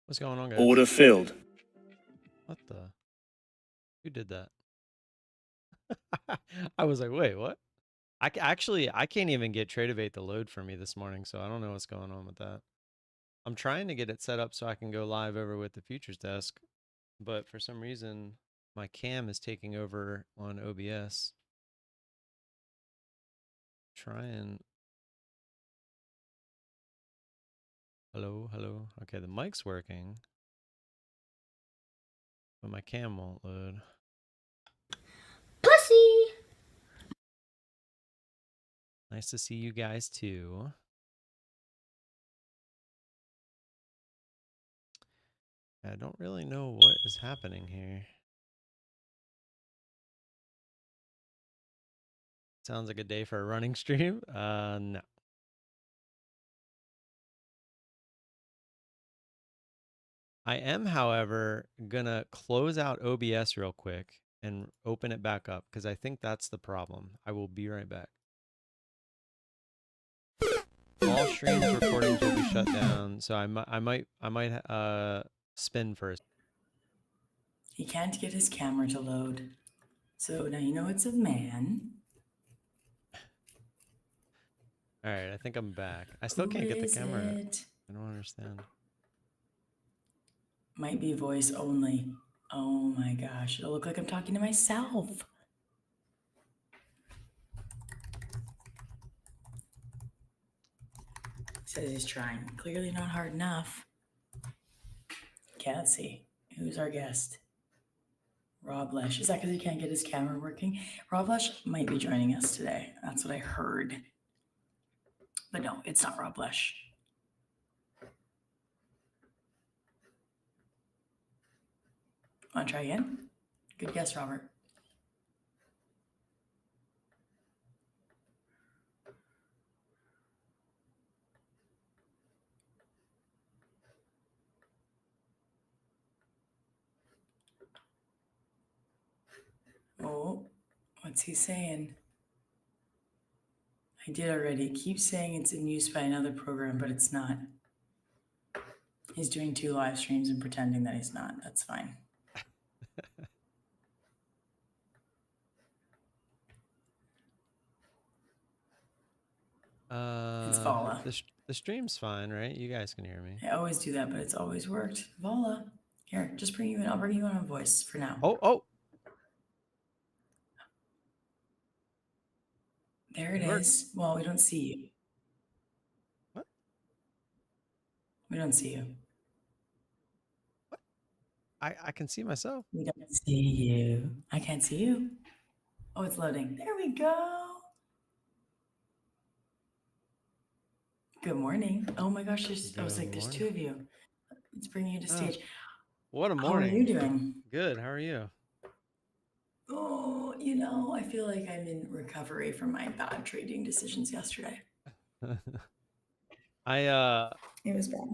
What's going on, guys? Order filled. What the? Who did that? I was like, wait, what? Actually, I can't even get Tradeovate to load for me this morning, so I don't know what's going on with that. I'm trying to get it set up so I can go live over with the futures desk, but for some reason, my cam is taking over on OBS. Trying. Hello, hello. Okay, the mic's working, but my cam won't load. Pussy! Nice to see you guys too. I don't really know what is happening here. Sounds like a day for a running stream. No. I am, however, gonna close out OBS real quick and open it back up because I think that's the problem. I will be right back. All streams recordings will be shut down, so I might spin first. He can't get his camera to load. So now you know it's a man. All right, I think I'm back. I still can't get the camera. I don't understand. Might be voice only. Oh my gosh, it'll look like I'm talking to myself. Says he's trying. Clearly not hard enough. Okay, let's see. Who's our guest? Rob Lesh. Is that because he can't get his camera working? Rob Lesh might be joining us today. That's what I heard. But no, it's not Rob Lesh. Want to try again? Good guess, Robert. Oh, what's he saying? I did already. Keep saying it's in use by another program, but it's not. He's doing 2 live streams and pretending that he's not. That's fine. It's VOLA. The stream's fine, right? You guys can hear me. I always do that, but it's always worked. VOLA. Here, just bring you in. I'll bring you in on voice for now. Oh. There it is. Well, we don't see you. What? We don't see you. What? I can see myself. We don't see you. I can't see you. Oh, it's loading. There we go. Good morning. Oh my gosh, I was like, there's 2 of you. Let's bring you to stage. What a morning. How are you doing? Good. How are you? Oh, I feel like I'm in recovery from my bad trading decisions yesterday. It was bad.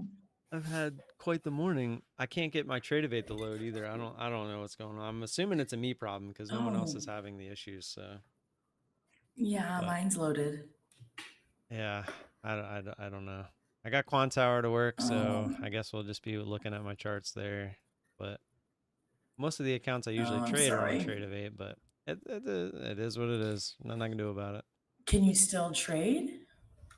I've had quite the morning. I can't get my Tradeovate to load either. I don't know what's going on. I'm assuming it's a me problem because no one else is having the issues. So yeah, mine's loaded. Yeah, I don't know. I got Quantower to work, so I guess we'll just be looking at my charts there. But most of the accounts I usually trade are on Tradeovate, but it is what it is. Nothing I can do about it. Can you still trade?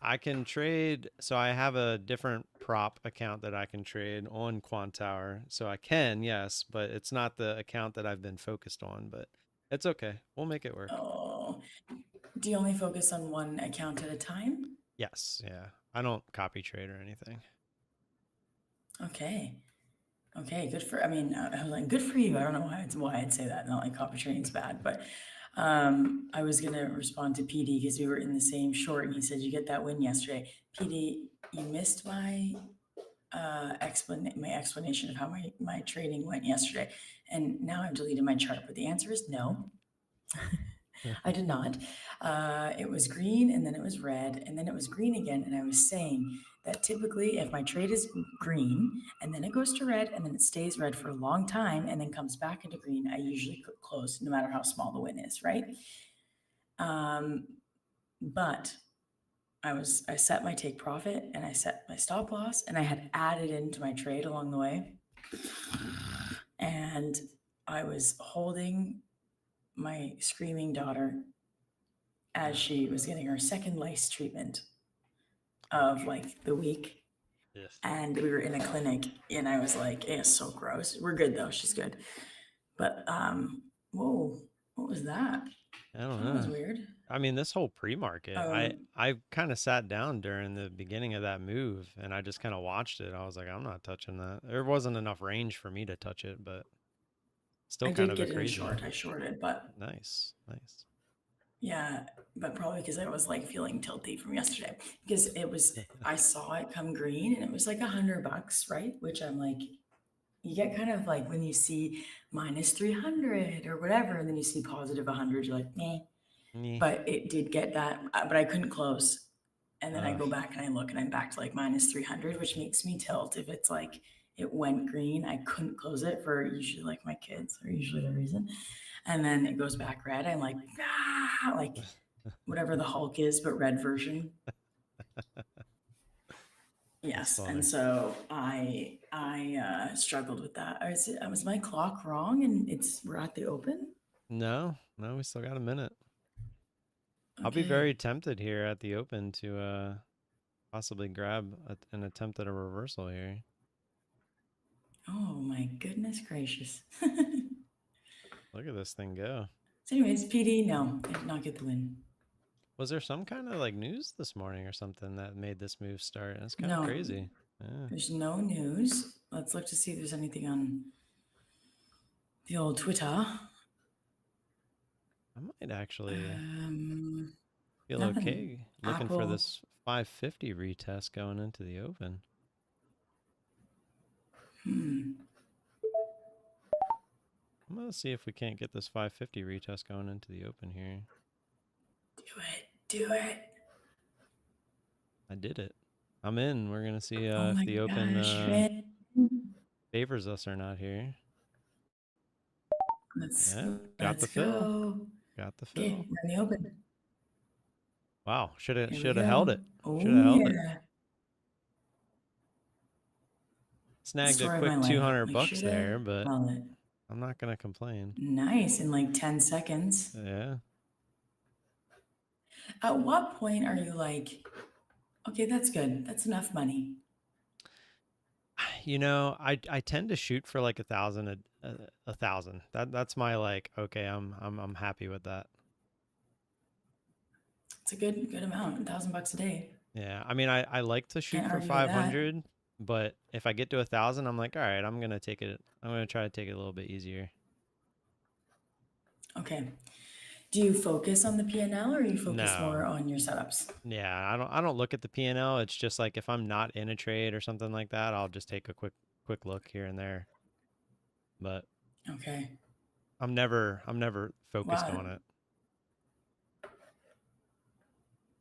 I can trade. So I have a different prop account that I can trade on Quantower. So I can, yes, but it's not the account that I've been focused on, but it's okay. We'll make it work. Oh, do you only focus on one account at a time? Yes. Yeah. I don't copy trade or anything. Okay. Good for, I was like, good for you. I don't know why I'd say that. Not like copy trading's bad, but I was going to respond to PD because we were in the same short and he said, you get that win yesterday. PD, you missed my explanation of how my trading went yesterday. And now I've deleted my chart, but the answer is no. I did not. It was green and then it was red and then it was green again. And I was saying that typically if my trade is green and then it goes to red and then it stays red for a long time and then comes back into green, I usually close no matter how small the win is, right? But I set my take profit and I set my stop loss and I had added into my trade along the way. And I was holding my screaming daughter as she was getting her second lice treatment of like the week. Yes. And we were in a clinic and I was like, it's so gross. We're good though. She's good. But whoa, what was that? I don't That was know. weird. I mean, this whole pre-market, Um, I kind of sat down during the beginning of that move and I just kind of watched it. I was like, I'm not touching that. There wasn't enough range for me to touch it, but still I kind did of a get in crazy. short. I shorted, but Nice, nice. yeah, but probably because I was like feeling tilty from yesterday because it was, I saw it come green and it was like $100, right? Which I'm like, you get kind of like when you see minus 300 or whatever, and then you see positive 100, you're like, meh. Yeah. But it did get that, but I couldn't close. And then I Ugh. go back and I look and I'm back to like minus 300, which makes me tilt. If it's like it went green, I couldn't close it for usually like my kids are usually the reason. And then it goes back red. I'm like, ah, like whatever the Hulk is, but red version. That's Yes. And funny. so I struggled with that. Was my clock wrong and we're at the open? No, no, we still got a minute. I'll be Okay. very tempted here at the open to possibly grab an attempt at a reversal here. Oh my goodness gracious. Look at this thing go. So anyways, PD, no, I did not get the win. Was there some kind of like news this morning or something that made this move start? It's kind of No, crazy. Yeah. there's no news. Let's look to see if there's anything on the old Twitter. I might actually Um, feel Nothing. okay looking for Apple. this 550 retest going into the open. Hmm. I'm gonna see if we can't get this 550 retest going into the open here. Do it. Do it. I did it. I'm in. We're gonna see Oh if my the open gosh, Red. favors us or not here. Let's Yeah, got let's the fill. go. Got the Okay, fill. we're in the open. Wow, Here we should have held go. it. Should have Oh held it. yeah. Snagged a Story of my quick life. 200 Like bucks there, shoulda but held it. I'm not gonna complain. Nice in like 10 seconds. Yeah. At what point are you like, okay, that's good. That's enough money. You know, I tend to shoot for like 1,000 a thousand. That's my like. Okay, I'm happy with that. It's a good amount. $1,000 a day. Yeah, I mean, I like to shoot Can't for argue with that. 500, but if I get to 1,000, I'm like, all right, I'm gonna take it. I'm gonna try to take it a little bit easier. Okay. Do you focus on the P&L or you focus more No, on your setups? yeah, I don't look at the P&L. It's just like if I'm not in a trade or something like that, I'll just take a quick look here and there. But Okay. I'm never focused Wow. on it.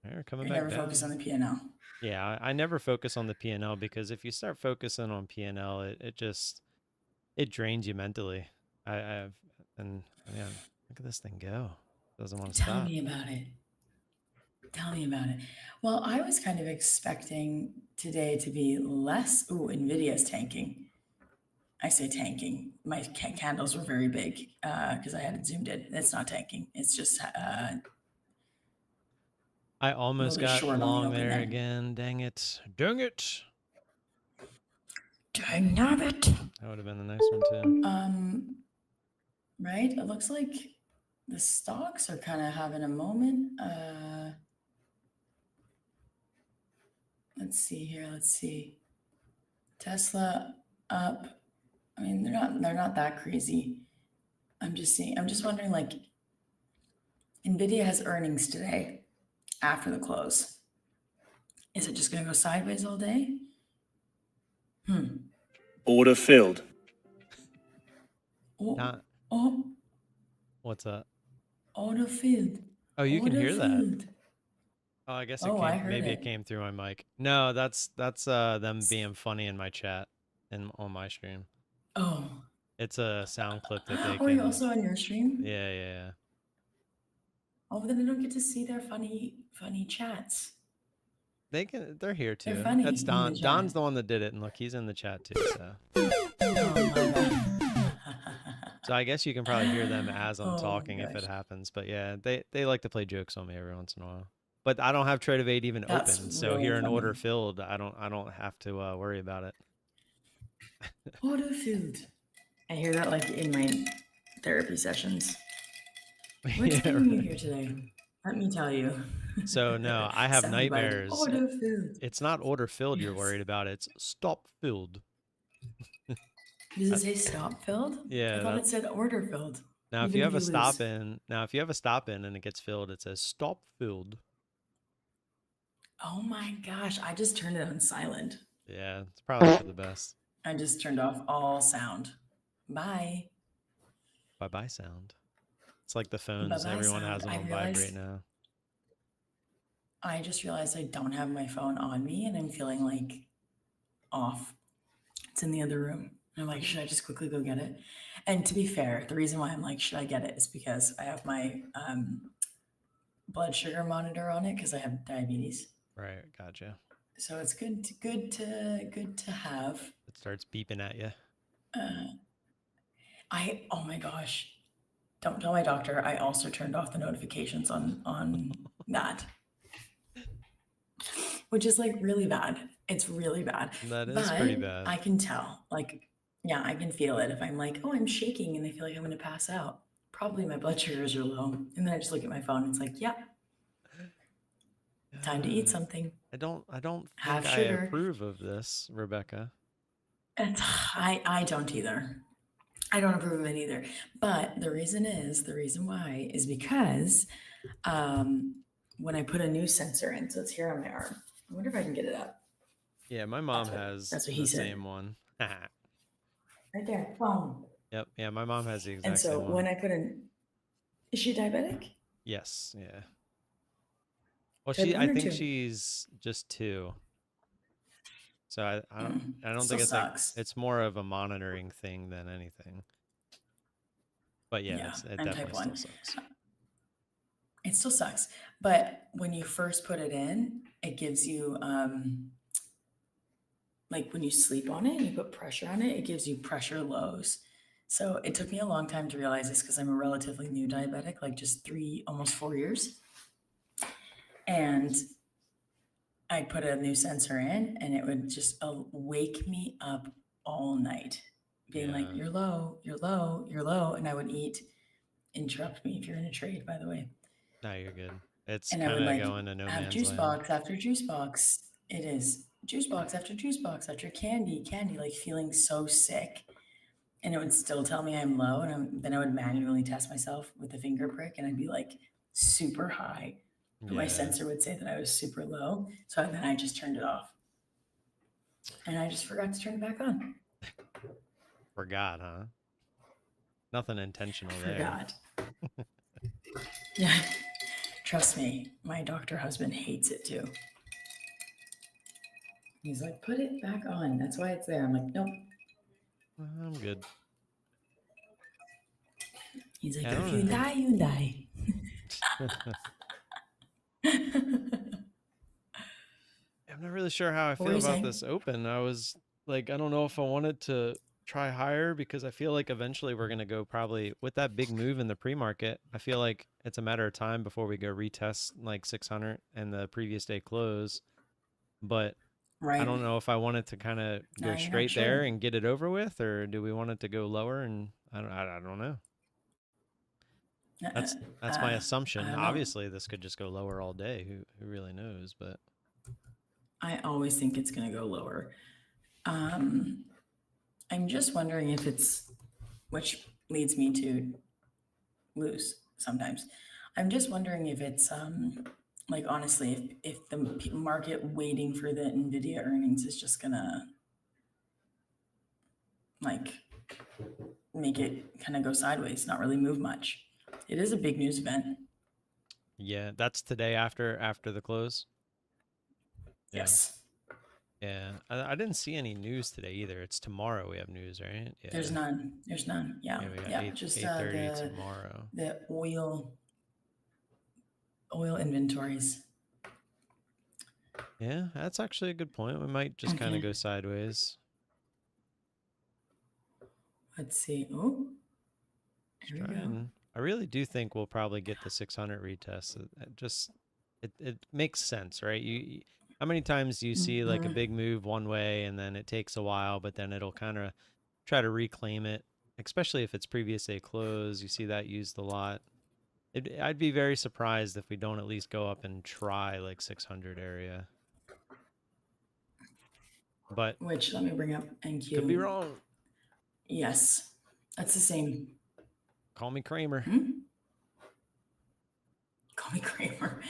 They're coming You're back never focused down. on the P&L. Yeah, I never focus on the P&L because if you start focusing on P&L, it just it drains you mentally. I've and man, look at this thing go. Doesn't want to Tell stop. me about it. Tell me about it. Well, I was kind of expecting today to be less. Ooh, Nvidia's tanking. I say tanking. My candles were very big because I had it zoomed in. It's not tanking. It's just a I little almost bit got short on the long open there there. again. Dang it. Dang it. Dang nabbit. That would have been the nice one too. Right? It looks like the stocks are kind of having a moment. Let's see here. Let's see. Tesla up. I mean, they're not that crazy. I'm just wondering like Nvidia has earnings today after the close. Is it just going to go sideways all day? Order filled. Oh, Not oh, what's that? auto filled. Oh, you can Auto hear that. filled. Oh, I guess it Oh, I came heard maybe it it. came through my mic. No, that's them being funny in my chat and on my stream. Oh, It's a sound clip that they are you can. also on your stream? Yeah, yeah, yeah. Oh, but then I don't get to see their funny chats. they're here They're too. funny That's in the Don. Don's chat. the one that did it, and look, he's in the chat too. Oh my god. So I guess you can probably hear them as I'm Oh talking my if it gosh. happens. But yeah, they like to play jokes on me every once in a while. But I don't have Trade of 8 even That's open, so really here an order funny. filled, I don't have to worry about it. Auto filled. I hear that like in my therapy sessions. What's Yeah, bringing you right. here today? Let me tell you. So no, I have Soundbite. nightmares. Auto filled. It's not order filled you're Yes. worried about. It's stop filled. Does Uh, it say stop filled? I Yeah, thought it that's said order filled. now if Even you if have a you stop lose. in, now if you have a stop in and it gets filled, it says stop filled. Oh my gosh. I just turned it on silent. Yeah, it's probably for the best. I just turned off all sound. Bye. Bye bye sound. It's like the Bye phones. bye Everyone has sound. them on vibrate now. I just realized I don't have my phone on me and I'm feeling like off. It's in the other room. And I'm like, should I just quickly go get it? And to be fair, the reason why I'm like, should I get it is because I have my blood sugar monitor on it because I have diabetes. Right, gotcha. So it's good to have. It starts beeping at you. Oh my gosh. Don't tell my doctor. I also turned off the notifications on that, which is like really bad. It's really bad. That is But pretty bad. I can tell. Like, yeah, I can feel it. If I'm like, oh, I'm shaking and I feel like I'm going to pass out, probably my blood sugars are low. And then I just look at my phone and it's like, yeah, time to eat something. I don't think Have I sugar. approve of this, Rebecca. I don't either. I don't approve of it either. But the reason why is because when I put a new sensor in, so it's here on my arm. I wonder if I can get it up. Yeah, my mom has That's what he the said. same one. Right there. Boom. Yep, yeah, my mom has the And exact so same one. when I put in, is she diabetic? Yes, yeah. Well, Type I one or think two? she's just 2. So I don't think Still it's like sucks. it's more of a monitoring thing than anything. But yeah, Yeah, it I'm definitely type still one. sucks. It still sucks. But when you first put it in, it gives you like when you sleep on it and you put pressure on it, it gives you pressure lows. So it took me a long time to realize this because I'm a relatively new diabetic, like just 3, almost 4 years. And I'd put a new sensor in and it would just wake me up all night, being like, Yeah. you're low, you're low, you're low. And I would interrupt me if you're in a trade, by the way. No, you're good. It's And I kind would of like going to no have man's juice land. box after juice box. It is juice box after juice box after candy, like feeling so sick. And it would still tell me I'm low. And then I would manually test myself with a finger prick and I'd be like super high. But my Yeah. sensor would say that I was super low. So then I just turned it off. And I just forgot to turn it back on. Forgot, huh? Nothing intentional there. Forgot. Yeah. Trust me, my doctor husband hates it too. He's like, put it back on. That's why it's there. I'm like, nope. I'm good. He's like, I if don't you know. die, you die. I'm not really sure how I What were feel you about saying? this open. I was like, I don't know if I wanted to try higher because I feel like eventually we're going to go probably with that big move in the pre-market. I feel like it's a matter of time before we go retest like 600 and the previous day close. But I Right. don't know if I wanted to kind of No, go you're not straight there sure. and get it over with, or do we want it to go lower? And I don't know. Uh, That's my I assumption. don't know. Obviously, this could just go lower all day. Who really knows? But I always think it's going to go lower. Um, I'm just wondering if it's, which leads me to lose sometimes. I'm just wondering if it's, like honestly, if the market waiting for the Nvidia earnings is just gonna like make it kind of go sideways, not really move much. It is a big news event. yeah, that's today after the close. Yeah. Yes. Yeah, I didn't see any news today either. It's tomorrow we have news, right? There's Yeah. none. There's none. Yeah. Yeah, we got Yeah. 8 Just 8:30 tomorrow. the oil inventories. Yeah, that's actually a good point. We might just kind of Okay, go sideways. let's see. Oh, Let's here we try go. and I really do think we'll probably get the 600 retest. It makes sense, right? How many times do you see like a Mhm. big move one way and then it takes a while, but then it'll kind of try to reclaim it, especially if it's previous day close. You see that used a lot. I'd be very surprised if we don't at least go up and try like 600 area, but Which, let me bring up could be NQ. wrong. Yes, that's the same. Call me Kramer. Hmm? Call me Kramer.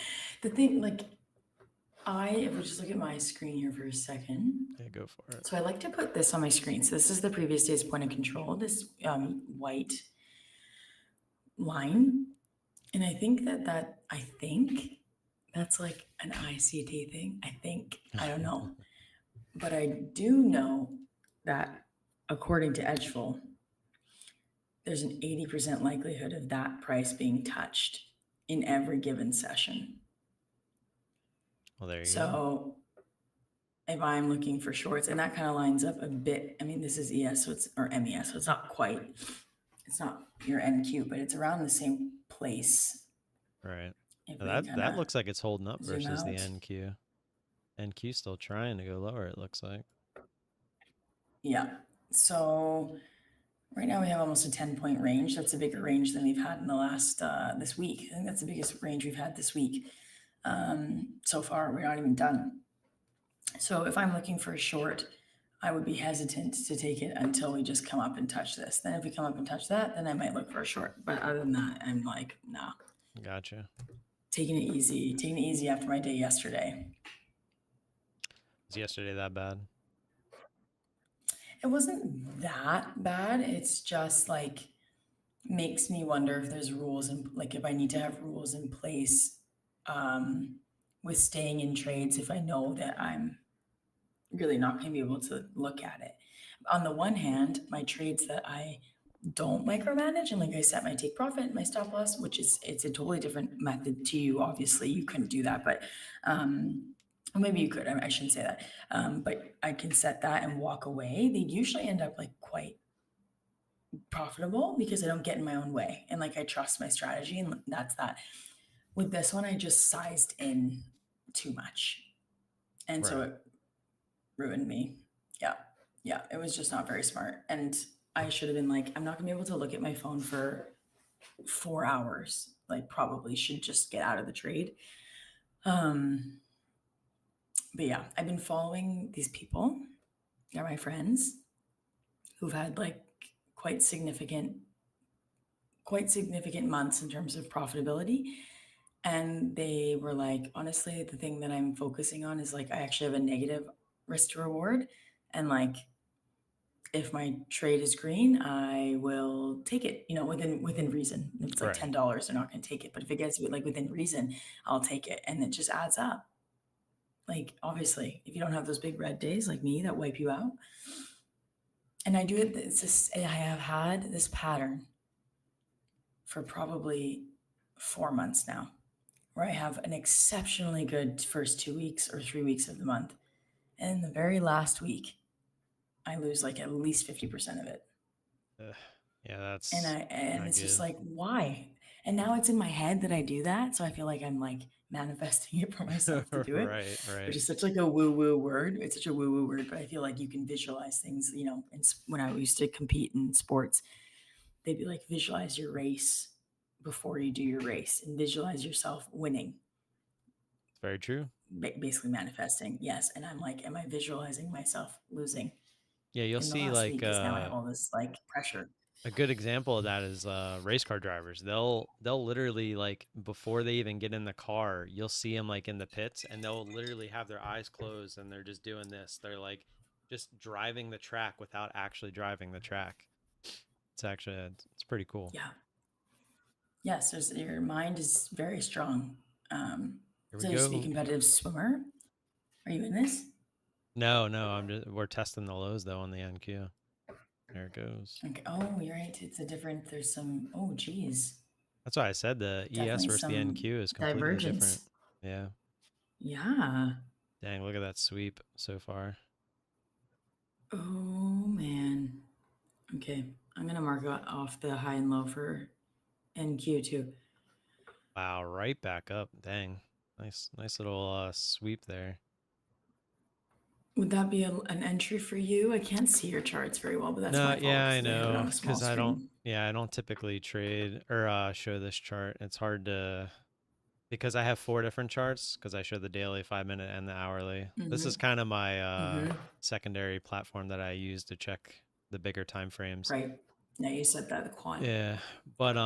The thing, like, if we just look at my screen here for a second. Yeah, go for it. So I like to put this on my screen. So this is the previous day's point of control, this white line. And I think that's like an ICT thing. I don't know. But I do know that according to Edgeful, there's an 80% likelihood of that price being touched in every given session. Well, there you go. So if I'm looking for shorts, and that kind of lines up a bit. I mean, this is ES, or MES, so it's not your NQ, but it's around the same place Right. if Now we kind that of looks like it's holding up zoom versus the out. NQ. NQ still trying to go lower, it looks like. Yeah. So right now we have almost a 10-point range. That's a bigger range than we've had in the last this week. I think that's the biggest range we've had this week. So far, we're not even done. So if I'm looking for a short, I would be hesitant to take it until we just come up and touch this. Then if we come up and touch that, then I might look for a short. But other than that, I'm like, nah, Gotcha. taking it easy after my day yesterday. Was yesterday that bad? It wasn't that bad. It's just like makes me wonder if there's rules and like if I need to have rules in place um, with staying in trades if I know that I'm really not going to be able to look at it. On the one hand, my trades that I don't micromanage and like I set my take profit, my stop loss, which is it's a totally different method to you. Obviously, you couldn't do that, but well, maybe you could. I shouldn't say that, but I can set that and walk away. They usually end up like quite profitable because I don't get in my own way and like I trust my strategy, and that's that. With this one, I just sized in too much, and so Right. it ruined me. Yeah. Yeah. It was just not very smart. And I should have been like, I'm not gonna be able to look at my phone for 4 hours. Like probably should just get out of the trade. Um, but yeah, I've been following these people. They're my friends who've had like quite significant, quite significant months in terms of profitability. And they were like, honestly, the thing that I'm focusing on is like I actually have a negative risk to reward. And like if my trade is green, I will take it, within reason. If it's like Right. $10, they're not going to take it. But if it gets like within reason, I'll take it. And it just adds up. Like, obviously, if you don't have those big red days like me that wipe you out. And I do it, I have had this pattern for probably 4 months now, where I have an exceptionally good first 2 weeks or 3 weeks of the month. And in the very last week, I lose like at least 50% of it. Ugh. Yeah, And that's and not it's just good. like, why? And now it's in my head that I do that, so I feel like I'm like manifesting it for myself to do it, Right, which right. is such like a woo woo word. It's such a woo woo word, but I feel like you can visualize things. When I used to compete in sports, they'd be like, visualize your race before you do your race, and visualize yourself winning. It's very true. Basically manifesting, yes. And I'm like, am I visualizing myself losing Yeah, you'll in the see last like week? Because now I have all this like pressure. a good example of that is race car drivers. They'll literally like before they even get in the car, you'll see them like in the pits and they'll literally have their eyes closed and they're just doing this. They're like just driving the track without actually driving the track. It's actually it's pretty cool. Yeah. Yes, your mind is very strong. Here we So I used to be a go. competitive swimmer. Are you in this? No, no, we're testing the lows though on the NQ. There it goes. Okay. Oh, you're right. It's a different. There's some. Oh, geez. That's why I said the ES Definitely versus the some NQ is completely different. divergence. Yeah. Yeah. Dang, look at that sweep so far. Oh man. Okay, I'm gonna mark off the high and low for NQ too. Wow, right back up. Dang. Nice little sweep there. Would that be an entry for you? I can't see your charts very well, but that's No, my fault yeah, I because I have it know. on a small Cause I don't, screen. yeah, I don't typically trade or show this chart. It's hard to, because I have four different charts because I show the daily, 5 minute, and the hourly. This Mm-hmm. is kind of my Mm-hmm. secondary platform that I use to check the bigger time frames. Right. Now you said that the quant. Yeah, but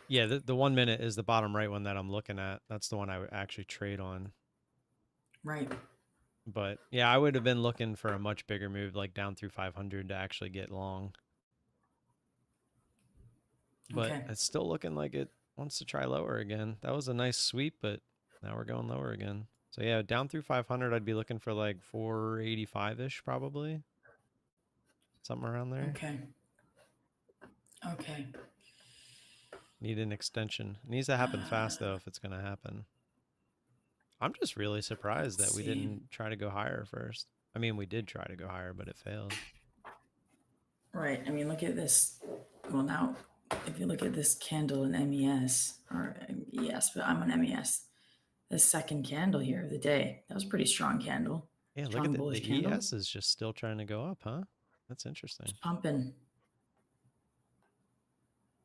yeah, the 1 minute is the bottom right one that I'm looking at. That's the one I would actually trade on. Right. But yeah, I would have been looking for a much bigger move, like down through 500 to actually get long. But Okay. it's still looking like it wants to try lower again. That was a nice sweep, but now we're going lower again. So yeah, down through 500, I'd be looking for like 485-ish probably, something around there. Okay. Okay. Need an extension. It needs to happen fast though if it's going to happen. I'm just really surprised Let's that we see. didn't try to go higher first. I mean, we did try to go higher, but it failed. Right. I mean, look at this. Well, now, if you look at this candle in MES, or yes, but I'm on MES. The second candle here of the day. That was a pretty strong candle. Yeah, look at Strong bullish the candle. ES is just still trying to go up, huh? That's interesting. Just pumping.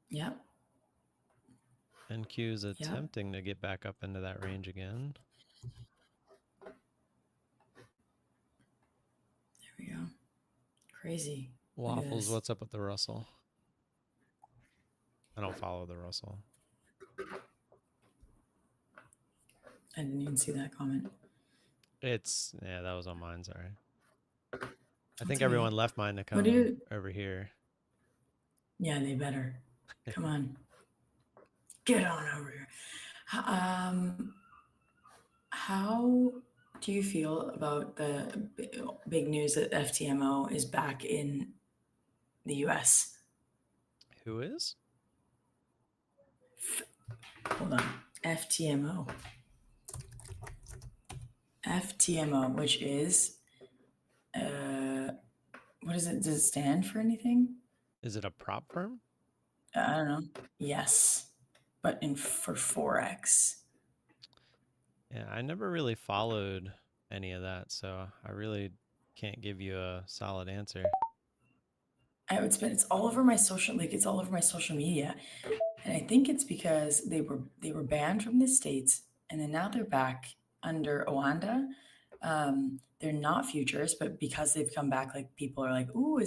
Yep. NQ is Yep. attempting to get back up into that range again. There we go. Crazy. Look at Waffles, this. what's up with the Russell? I don't follow the Russell. I didn't even see that comment. Yeah, that was on mine, sorry. I That's think okay. everyone left mine to What do come you? over here. Yeah, they better. Come on. Get on over here. Um, how do you feel about the big news that FTMO is back in the US? Who is? Hold on. FTMO. FTMO, which is, what is it? Does it stand for anything? Is it a prop firm? I don't know. Yes, but for Forex. Yeah, I never really followed any of that, so I really can't give you a solid answer. I would spend it's all over my social like it's all over my social media. And I think it's because they were banned from the States and then now they're back under Oanda. They're not futures, but because they've come back, like people are like, ooh, are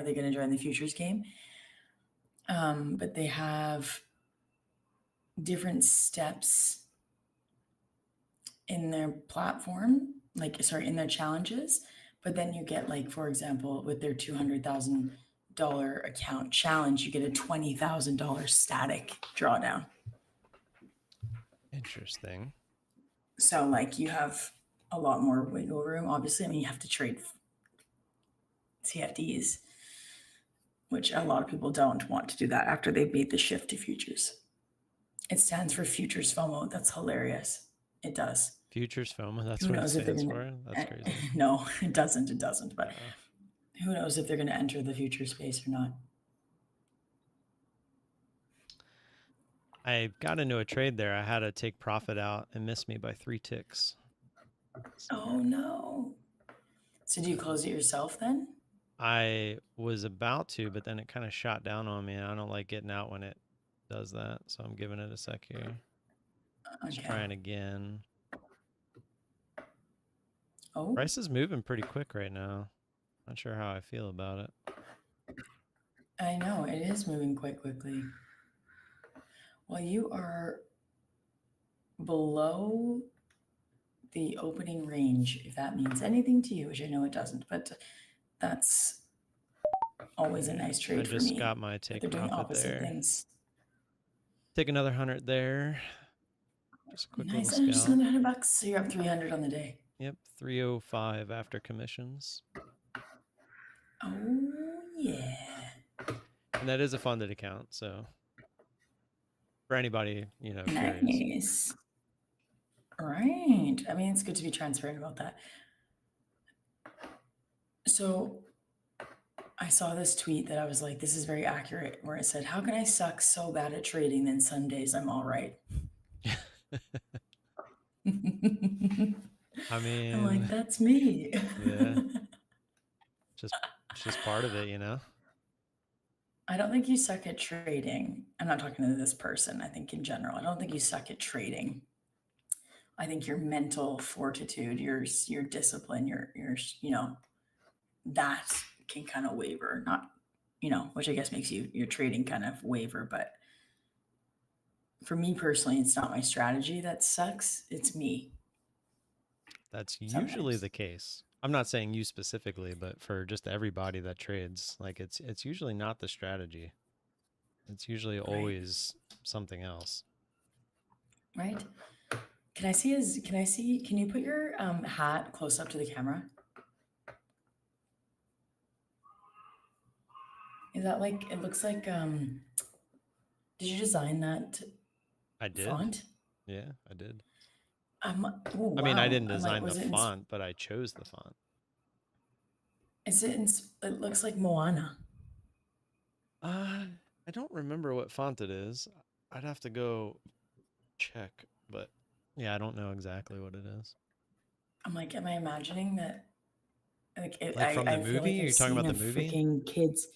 they gonna join the futures game? But they have different steps in their platform, like sorry, in their challenges. But then you get like, for example, with their $200,000 account challenge, you get a $20,000 static drawdown. Interesting. So like you have a lot more wiggle room. Obviously, I mean you have to trade CFDs, which a lot of people don't want to do that after they've made the shift to futures. It stands for futures FOMO. That's hilarious. It does. Futures FOMA, that's Who what it knows if they're stands gonna? for? That's crazy. No, it doesn't. It doesn't. But Uh, who knows if they're going to enter the future space or not? I got into a trade there. I had to take profit out and missed me by 3 ticks. So Oh no. So do you close it yourself then? I was about to, but then it kind of shot down on me. And I don't like getting out when it does that. So I'm giving it a sec here. Let's Okay. try it again. Oh, Price is moving pretty quick right now. Not sure how I feel about it. I know it is moving quite quickly. Well, you are below the opening range, if that means anything to you, which I know it doesn't, but that's always a Okay. nice I trade for just me. got my But take they're doing profit opposite there. things. Take another 100 there. Just a quick little Nice. And just scalp. another $100. So you're up 300 on the day. Yep, 305 after commissions. Oh, yeah. And that is a funded account, so for anybody, curious. Nice. Right. I mean, it's good to be transparent about that. So I saw this tweet that I was like, this is very accurate, where it said, how can I suck so bad at trading, then some days I'm all right? I I'm like, mean, that's me. yeah, just it's just part of it, you know? I don't think you suck at trading. I'm not talking to this person. I think in general, I don't think you suck at trading. I think your mental fortitude, your discipline, that can kind of waver. Not, which I guess makes your trading kind of waver. But for me personally, it's not my strategy that sucks. It's me That's usually sometimes, the case. I'm not saying you specifically, but for just everybody that trades, like it's usually not the strategy. It's usually right? always something else. Right? Can you put your hat close up to the camera? Is that like, it looks like, did you design that I did. font? Yeah, I did. Oh I mean, I wow. didn't I'm like, design the was it in, font, but I chose the font. is it in, it looks like Moana. Uh, I don't remember what font it is. I'd have to go check, but yeah, I don't know exactly what it is. I'm like, am I imagining that? Like, Like from the I feel movie? like I've You're talking seen about a the movie? freaking kids.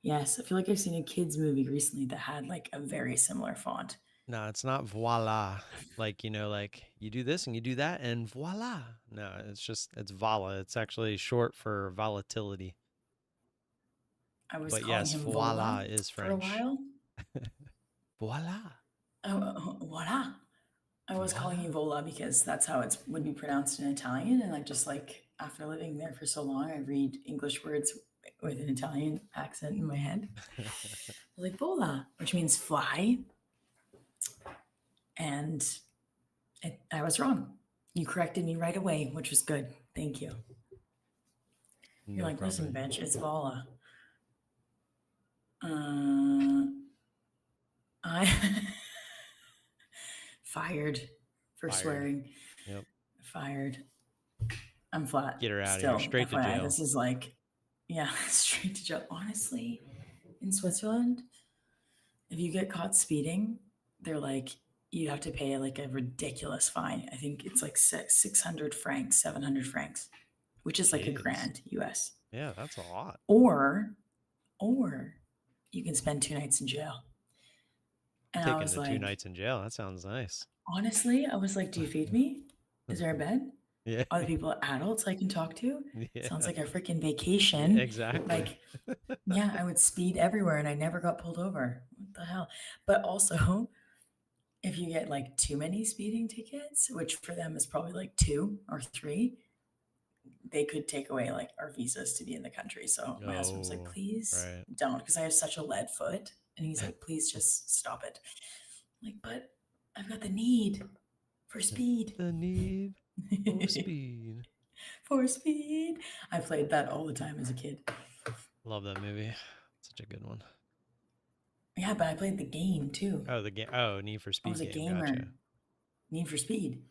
Yes, I feel like I've seen a kids movie recently that had like a very similar font. No, it's not voila. Like, like you do this and you do that and voila. No, it's voila. It's actually short for volatility. I was But calling yes, him voila Vola is for a French. while. Voila. Voila. I was calling you Voila. Vola because that's how it would be pronounced in Italian. And I just like, after living there for so long, I read English words with an Italian accent in my head. Like Vola, which means fly. And I was wrong. You corrected me right away, which was good. Thank you. You're No like, listen, problem. bitch, it's Vola. Uh, I fired for Fired. swearing. Yep. Fired. I'm flat Get her out of here. still. Straight to FYI, jail. this is like, yeah, straight to jail. Honestly, in Switzerland, if you get caught speeding, they're like, you have to pay like a ridiculous fine. I think it's like 600 francs, 700 francs, which is like a Jeez. grand US. Yeah, that's a lot. Or, or you can spend 2 nights in jail. And I Taking was the two like, nights in jail. That sounds nice. honestly, I was like, do you feed me? Is there a bed? Yeah. Are the people adults I can talk to? Sounds Yeah. like a freaking Yeah, vacation. exactly. Like, yeah, I would speed everywhere and I never got pulled over. What the hell? But also, if you get like too many speeding tickets, which for them is probably like 2 or 3, they could take away like our visas to be in the country. So my husband was like, Oh, please right. don't, because I have such a lead foot. And he's like, please just stop it. I'm like, but I've got the need for speed. The need for speed. For speed. I played that all the time as a kid. Love that movie. Such a good one. Yeah, but I played the game too. Oh, the game. Oh, Need for I Speed was a game. gamer. Gotcha. Need for Speed,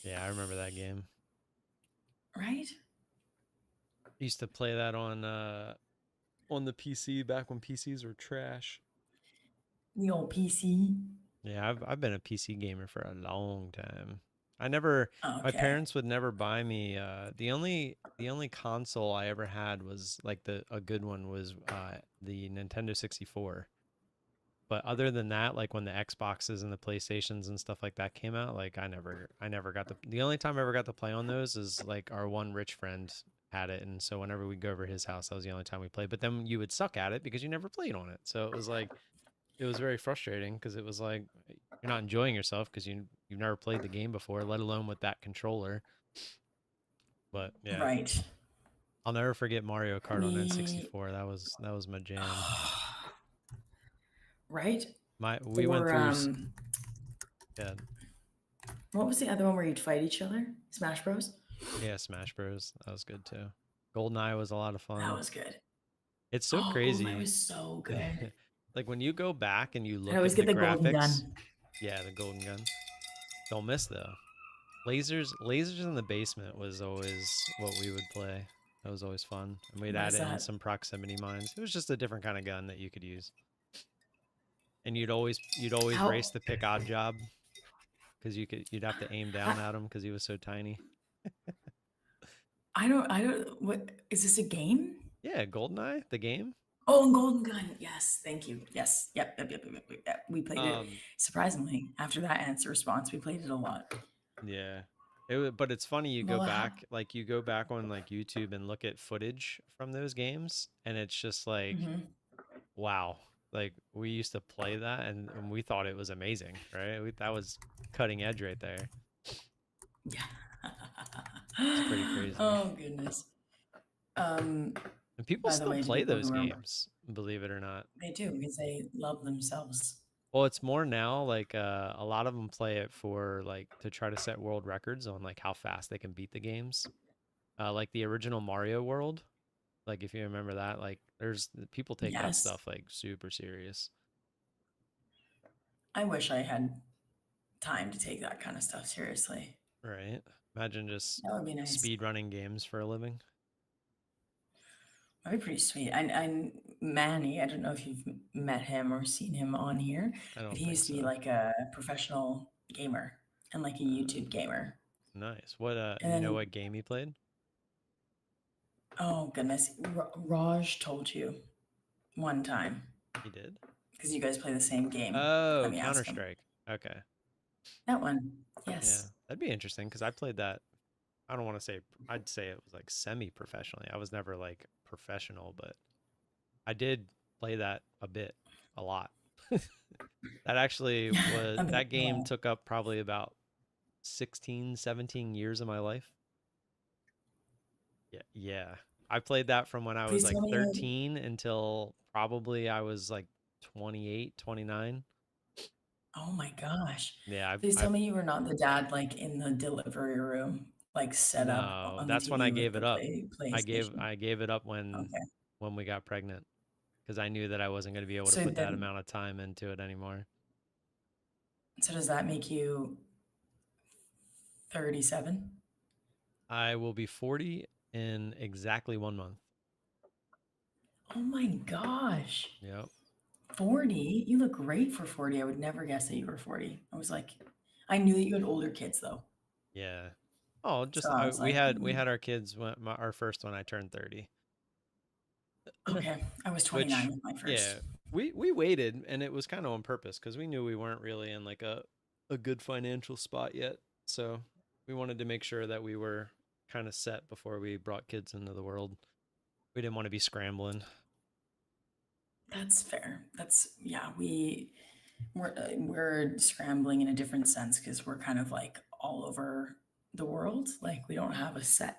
Yeah, I remember that game. right? Used to play that on the PC back when PCs were trash. The old PC. Yeah, I've been a PC gamer for a long time. I never My Okay. parents would never buy me the only console I ever had was like the a good one was the Nintendo 64. But other than that, like when the Xboxes and the PlayStations and stuff like that came out, like I never got the only time I ever got to play on those is like our one rich friend had it, and so whenever we go over his house, that was the only time we played. But then you would suck at it because you never played on it. So it was very frustrating because it was like you're not enjoying yourself because you've never played the game before, let alone with that controller. But yeah, Right. I'll never forget Mario Kart on We, N64. That was my jam. right? We went Or through yeah, what was the other one where you'd fight each other? Smash Bros. yeah, Smash Bros. That was good too. GoldenEye was a lot of That fun. was good. It's so Oh, Goldeneye crazy. was so good. Like when you go back and you I'd look always at get the the golden graphics, gun. yeah, the golden gun. Don't miss though. Lasers in the basement was always what we would play. That was always fun. And we'd What add is in that? some proximity mines. It was just a different kind of gun that you could use. And you'd always How race the pick odd job because you'd have to aim I, down at him because he was so tiny. I don't what is this a game? Yeah, Goldeneye, the game. Oh, Golden Gun. Yes, thank you. Yes. Yep. We played it Um, surprisingly after that answer response. We played it a lot. yeah. But it's funny you go Well, back like you go back on like YouTube and look at footage from those games and it's just like mhm. wow. Like we used to play that and we thought it was amazing, right? That was cutting edge right there. Yeah. It's pretty crazy. Oh goodness. Um, And people by the still way, to play people those who are games, believe it or not. they do because they love themselves. Well, it's more now like a lot of them play it for like to try to set world records on like how fast they can beat the games. Like the original Mario World, like if you remember that, like there's people take that Yes. stuff like super serious, I wish I had time to take that kind of stuff seriously. right? Imagine just That would be nice. speed running games for a living. That'd be pretty sweet. And Manny, I don't know if you've met him or seen him on here, I but don't he think used to be so. like a professional gamer and like a Uh, YouTube gamer. nice. What And you know then, what game he played? oh goodness, Raj told you one time He did? because you guys play the same game. Let Oh, me ask him. Counter-Strike. Okay. That one. Yeah. Yes. That'd be interesting because I played that. I don't want to say, I'd say it was like semi-professionally. I was never like professional, but I did play that a bit, a lot. That actually was, I mean, that game took up probably about 16, 17 years of my life. Yeah. Yeah. I played that from when I was please like tell me you 13 until probably I was like 28, 29. oh my gosh. Yeah. Please tell me you were not the dad like in the delivery room, like set up No, on the that's when I TV with gave the it up. PlayStation. I gave it up Okay. when we got pregnant because I knew that I wasn't going to be able to So put that then amount of time into it anymore. so does that make you 37? I will be 40 in exactly 1 month. Oh my gosh. Yep. 40? You look great for 40. I would never guess that you were 40. I was like, I knew that you had older kids though. Yeah. Oh, So just I was like, we had our kids when our first when I turned 30. okay. I was 29 Which with my first. yeah, we waited and it was kind of on purpose because we knew we weren't really in like a good financial spot yet. So we wanted to make sure that we were kind of set before we brought kids into the world. We didn't want to be scrambling. That's fair. That's yeah, we're scrambling in a different sense because we're kind of like all over the world. Like we don't have a set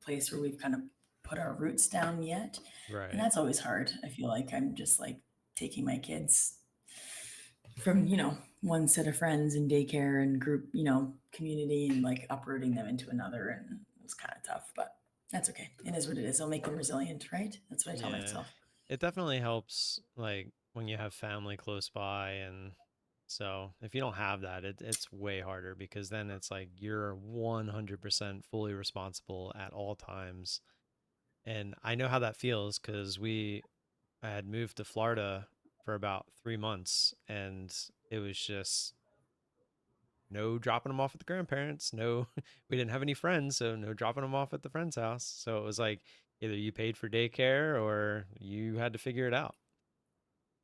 place where we've kind of put our roots down yet, and Right. that's always hard. I feel like I'm just like taking my kids from one set of friends and daycare and group community and like uprooting them into another, and it's kind of tough, but that's okay. It is what it is. It'll make them resilient, right? That's what I tell Yeah. myself. It definitely helps like when you have family close by and so if you don't have that, it's way harder because then it's like you're 100% fully responsible at all times. And I know how that feels because I had moved to Florida for about 3 months and it was just no dropping them off at the grandparents. No, we didn't have any friends, so no dropping them off at the friend's house. So it was like either you paid for daycare or you had to figure it out.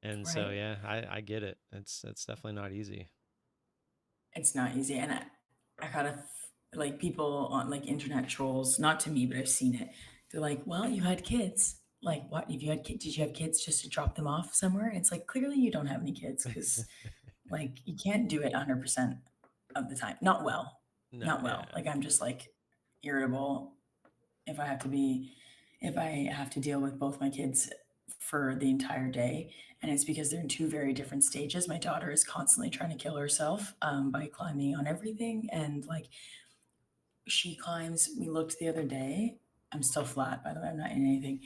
And so Right. yeah, I get it. It's definitely not easy. It's not easy, and I gotta like people on like internet trolls, not to me, but I've seen it. They're like, "Well, you had kids. Like, what? If you had kids, did you have kids just to drop them off somewhere?" And it's like clearly you don't have any kids because like you can't do it 100% of the time. Not well, No, not well. yeah. Like I'm just like irritable if I have to be if I have to deal with both my kids for the entire day, and it's because they're in two very different stages. My daughter is constantly trying to kill herself by climbing on everything, and like she climbs. We looked the other day. I'm still flat, by the way. I'm not in anything.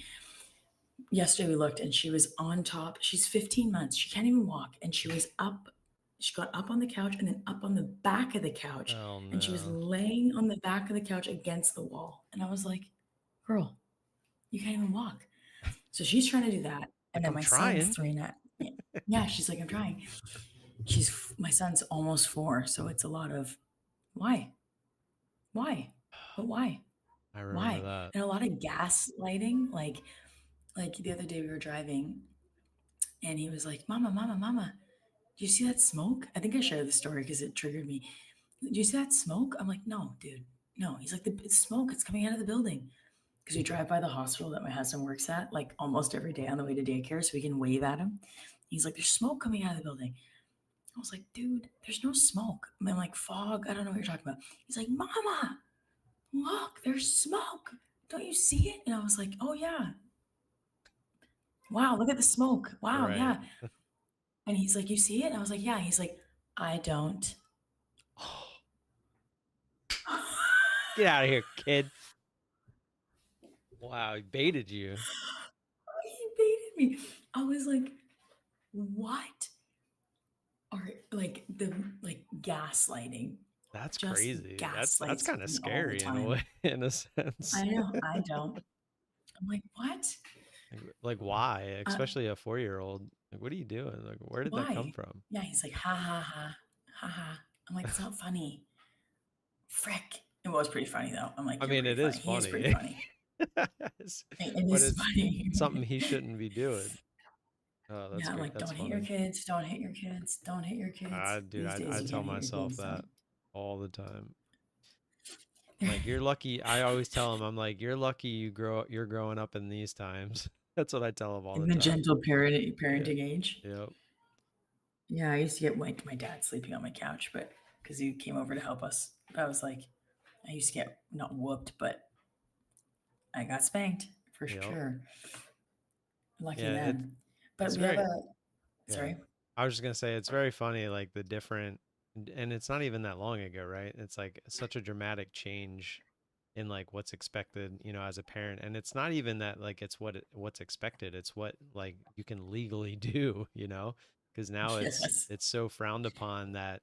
Yesterday we looked, and she was on top. She's 15 months. She can't even walk, and she was up. She got up on the couch and then up on the back of the couch, Oh and she was no. laying on the back of the couch against the wall. And I was like, "Girl, you can't even walk." So she's trying to do that. And Like, then I'm my son's trying. 3 and a yeah, she's like, "I'm trying." My son's almost 4, so it's a lot of, "Why? Why? But why? I remember Why?" that. And a lot of gaslighting, like the other day we were driving and he was like, "Mama, mama, mama, do you see that smoke?" I think I shared the story because it triggered me. "Do you see that smoke?" I'm like, "No, dude, no." He's like, "It's smoke. It's coming out of the building." Because we drive by the hospital that my husband works at like almost every day on the way to daycare, so we can wave at him. He's like, "There's smoke coming out of the building." I was like, "Dude, there's no smoke." I'm like, "Fog. I don't know what you're talking about." He's like, "Mama, look, there's smoke. Don't you see it?" And I was like, "Oh yeah. Wow, look at the smoke. Wow, Right. yeah." And he's like, "You see it?" And I was like, "Yeah." He's like, "I don't." Oh, get out of here, kid. Wow, he baited you. He baited me. I was like, "What are like the like gaslighting? That's Just crazy. That's gaslights kind of me all the scary in a way, time." in a sense. I know, I don't. I'm like, "What? Like why? Uh, Especially a 4-year-old. Like, what are you doing? Like, where did that come why?" from? Yeah, he's like, "Ha ha ha, ha ha." I'm like, "It's not funny." Frick. It was pretty funny though. I'm like, I "You're mean, pretty it is funny." He is pretty funny. funny. It's- It but is it's funny. something he shouldn't be doing. Oh, that's Yeah, I'm great. like, That's "Don't hit your funny. kids. Don't hit your kids. Don't hit your kids." Dude, These days, I you tell can't hit your myself kids. that Don't. all the time. Like, you're lucky. I always tell him, I'm like, you're lucky you're growing up in these times. That's what I tell him all In the the time. gentle Yeah. parenting age. Yep. Yeah, I used to get my dad sleeping on my couch, but because he came over to help us. I was like, I used to get not whooped, but I got spanked for Yep. sure. Lucky Yeah, them. But it's we have very a, yeah. sorry. I was just gonna say it's very funny, like the different, and it's not even that long ago, right? It's like such a dramatic change in like what's expected, as a parent. And it's not even that like it's what's expected. It's what like you can legally do, because now Yes. it's so frowned upon that,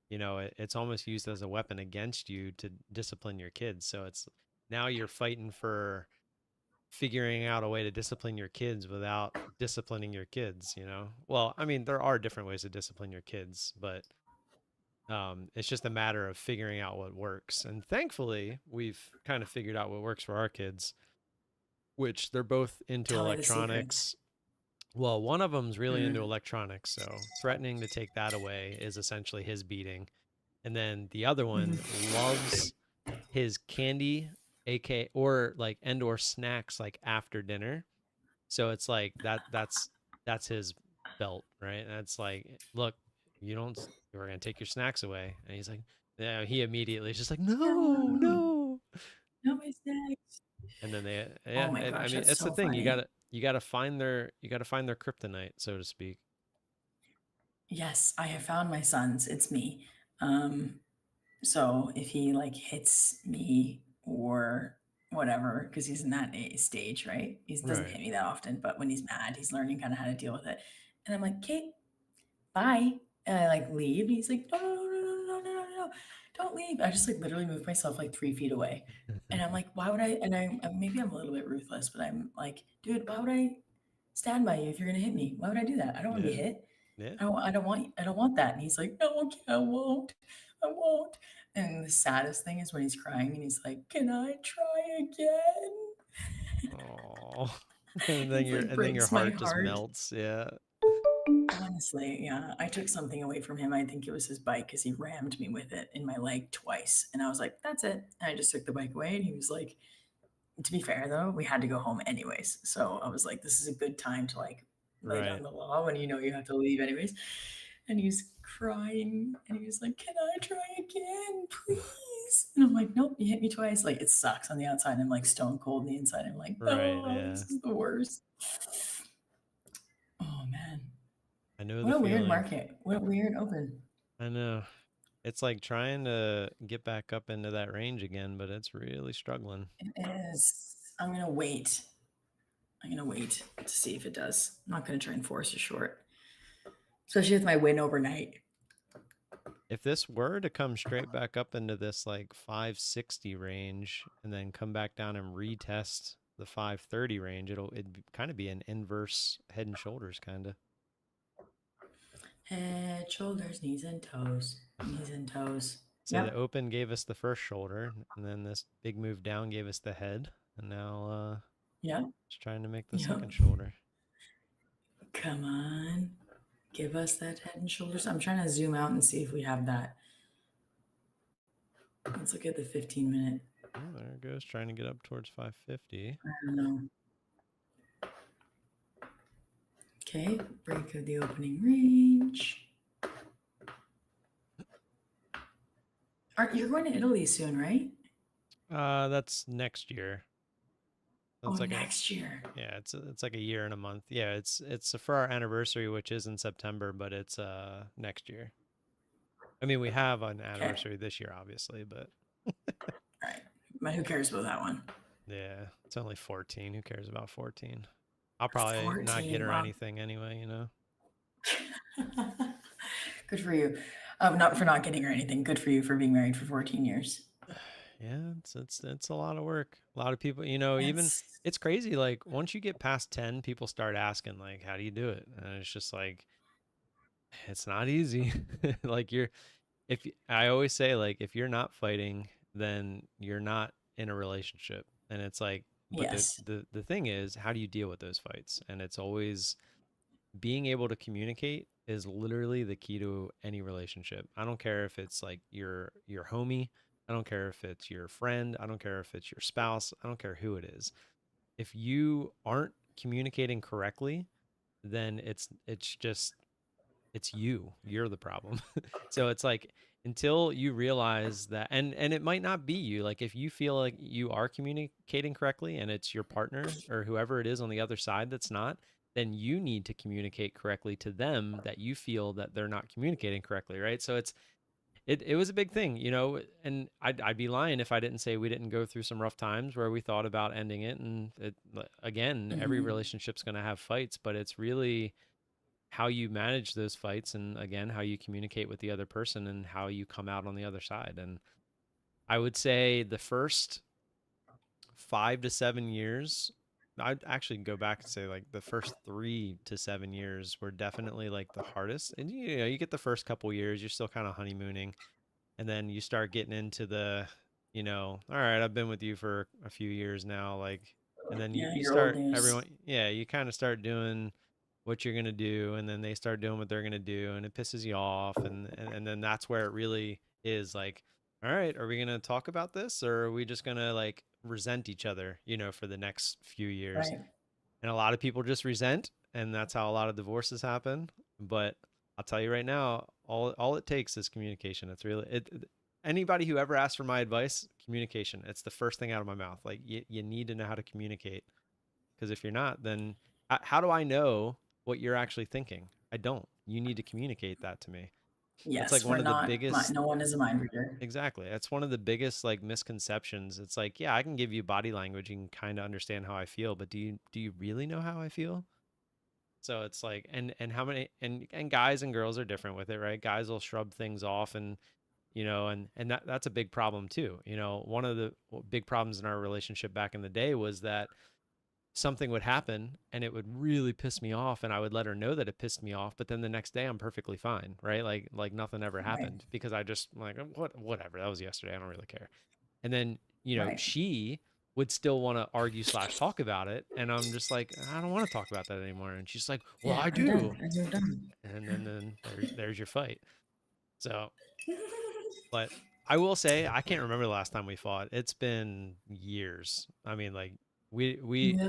it's almost used as a weapon against you to discipline your kids. So it's now you're fighting for figuring out a way to discipline your kids without disciplining your kids. Well, I mean, there are different ways to discipline your kids, but it's just a matter of figuring out what works. And thankfully, we've kind of figured out what works for our kids, which they're both into Tell her the secrets. electronics. Well, one of them's really into Mm. electronics, so threatening to take that away is essentially his beating. And then the other one Hmm. loves his candy, AK or like and or snacks like after dinner. So it's like that's his belt, right? And it's like, look, you don't we're gonna take your snacks away. And he's like, yeah, he immediately is just like, no, No, no. no mistakes. And then Oh yeah, my and I gosh, mean, that's it's the so thing. funny. You gotta find their kryptonite, so to speak. Yes, I have found my sons. It's me. Um, So if he like hits me or whatever, because he's in that stage, right? He doesn't Right. hit me that often, but when he's mad, he's learning kind of how to deal with it. And I'm like, Kate, bye. And I like leave. And he's like, no, no, no, no, no, no, no, no, no, don't leave. I just like literally moved myself like 3 feet away. And I'm like, why would I? And maybe I'm a little bit ruthless, but I'm like, dude, why would I stand by you if you're gonna hit me? Why would I do that? I don't want to be Yeah. hit. Yeah. I don't want that. And he's like, no, okay, I won't. I won't. And the saddest thing is when he's crying and he's like, can I try again? Oh. And then It's like your breaks my heart just heart. melts. Yeah. Honestly, yeah. I took something away from him. I think it was his bike because he rammed me with it in my leg twice. And I was like, that's it. And I just took the bike away. And he was like, to be fair though, we had to go home anyways. So I was like, this is a good time to like lay down Right. the law when you know you have to leave anyways. And he was crying and he was like, can I try again, please? And I'm like, nope, you hit me twice. Like it sucks on the outside. I'm like stone cold on the inside. I'm like, Right. oh, Yeah. this is the worst. Oh man. I know the What a weird feeling. market. What a weird open. I know. It's like trying to get back up into that range again, but it's really struggling. It is. I'm gonna wait. I'm gonna wait to see if it does. I'm not gonna try and force a short, especially with my win overnight. If this were to come straight back up into this like 560 range and then come back down and retest the 530 range, it'd kind of be an inverse head and shoulders kind of. Head, shoulders, knees and toes. Knees and toes. Say the Yep. open gave us the first shoulder, and then this big move down gave us the head, and now Yep. just trying to make the Yep. second shoulder. Come on. Give us that head and shoulders. I'm trying to zoom out and see if we have that. Let's look at the 15-minute. Oh, there it goes, trying to get up towards 550. I don't know. Okay, break of the opening range. You're going to Italy soon, right? That's next year. Oh, That's like a next year. Yeah, it's like a year and a month. Yeah, it's for our anniversary, which is in September, but it's next year. I mean, we have an Okay. anniversary this year, obviously, but All right. But who cares about that one? yeah, it's only 14. Who cares about 14? I'll probably not get 14. her Wow. anything anyway, you know. Good for you. Not for not getting her anything. Good for you for being married for 14 years. Yeah, it's a lot of work. A lot of people, you know, even That's it's crazy. Like once you get past 10, people start asking, like, how do you do it? And it's just like it's not easy. Like I always say, like, if you're not fighting, then you're not in a relationship. And it's like, but yes. the thing is, how do you deal with those fights? And it's always being able to communicate is literally the key to any relationship. I don't care if it's like your homie, I don't care if it's your friend, I don't care if it's your spouse, I don't care who it is. If you aren't communicating correctly, then it's just it's you. You're the problem. So it's like until you realize that and it might not be you. Like if you feel like you are communicating correctly and it's your partner or whoever it is on the other side that's not, then you need to communicate correctly to them that you feel that they're not communicating correctly, right? So it was a big thing, you know, and I'd be lying if I didn't say we didn't go through some rough times where we thought about ending it. And again, every Hmm. relationship's going to have fights, but it's really how you manage those fights and again how you communicate with the other person and how you come out on the other side. And I would say the first 5 to 7 years, I'd actually go back and say like the first 3 to 7 years were definitely like the hardest. And you know, you get the first couple years, you're still kind of honeymooning, and then you start getting into the, you know, all right, I've been with you for a few years now, like, and then Yeah, you your old start news. everyone, yeah, you kind of start doing what you're gonna do, and then they start doing what they're gonna do, and it pisses you off, and then that's where it really is like, all right, are we gonna talk about this, or are we just gonna like resent each other, you know, for the next few years? Right. And a lot of people just resent, and that's how a lot of divorces happen. But I'll tell you right now, all it takes is communication. It's really anybody who ever asks for my advice, communication. It's the first thing out of my mouth. Like you need to know how to communicate, because if you're not, then how do I know what you're actually thinking? I don't. You need to communicate that to me. That's like Yes, we're one of the not. biggest. No one is a mind reader. Exactly. That's one of the biggest like misconceptions. It's like, yeah, I can give you body language, you can kind of understand how I feel, but do you really know how I feel? So it's like, and how many and guys and girls are different with it, right? Guys will shrub things off, and you know, and that's a big problem too. You know, one of the big problems in our relationship back in the day was that something would happen and it would really piss me off, and I would let her know that it pissed me off, but then the next day I'm perfectly fine, right? Like nothing ever Right. happened because I just like whatever, that was yesterday, I don't really care. And then, you know, Right. she would still want to argue slash talk about it, and I'm just like, I don't want to talk about that anymore. And she's like, well, Yeah, I I'm done. do. I moved on. And then there's your fight. So, but I will say I can't remember the last time we fought. It's been years. I mean, like we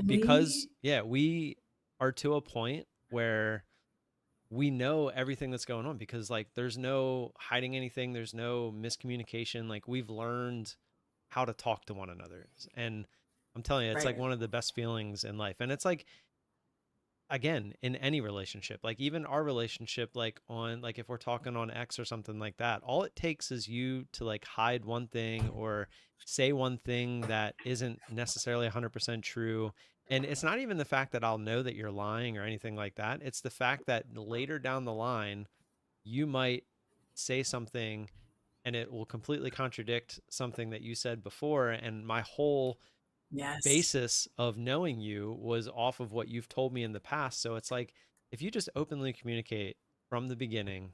because Really? yeah, we are to a point where we know everything that's going on, because like there's no hiding anything, there's no miscommunication. Like we've learned how to talk to one another. And I'm telling you, it's like Right. one of the best feelings in life. And it's like again, in any relationship, like even our relationship, like on like if we're talking on X or something like that, all it takes is you to like hide one thing or say one thing that isn't necessarily 100% true. And it's not even the fact that I'll know that you're lying or anything like that. It's the fact that later down the line you might say something and it will completely contradict something that you said before. And my whole Yes. basis of knowing you was off of what you've told me in the past. So it's like if you just openly communicate from the beginning,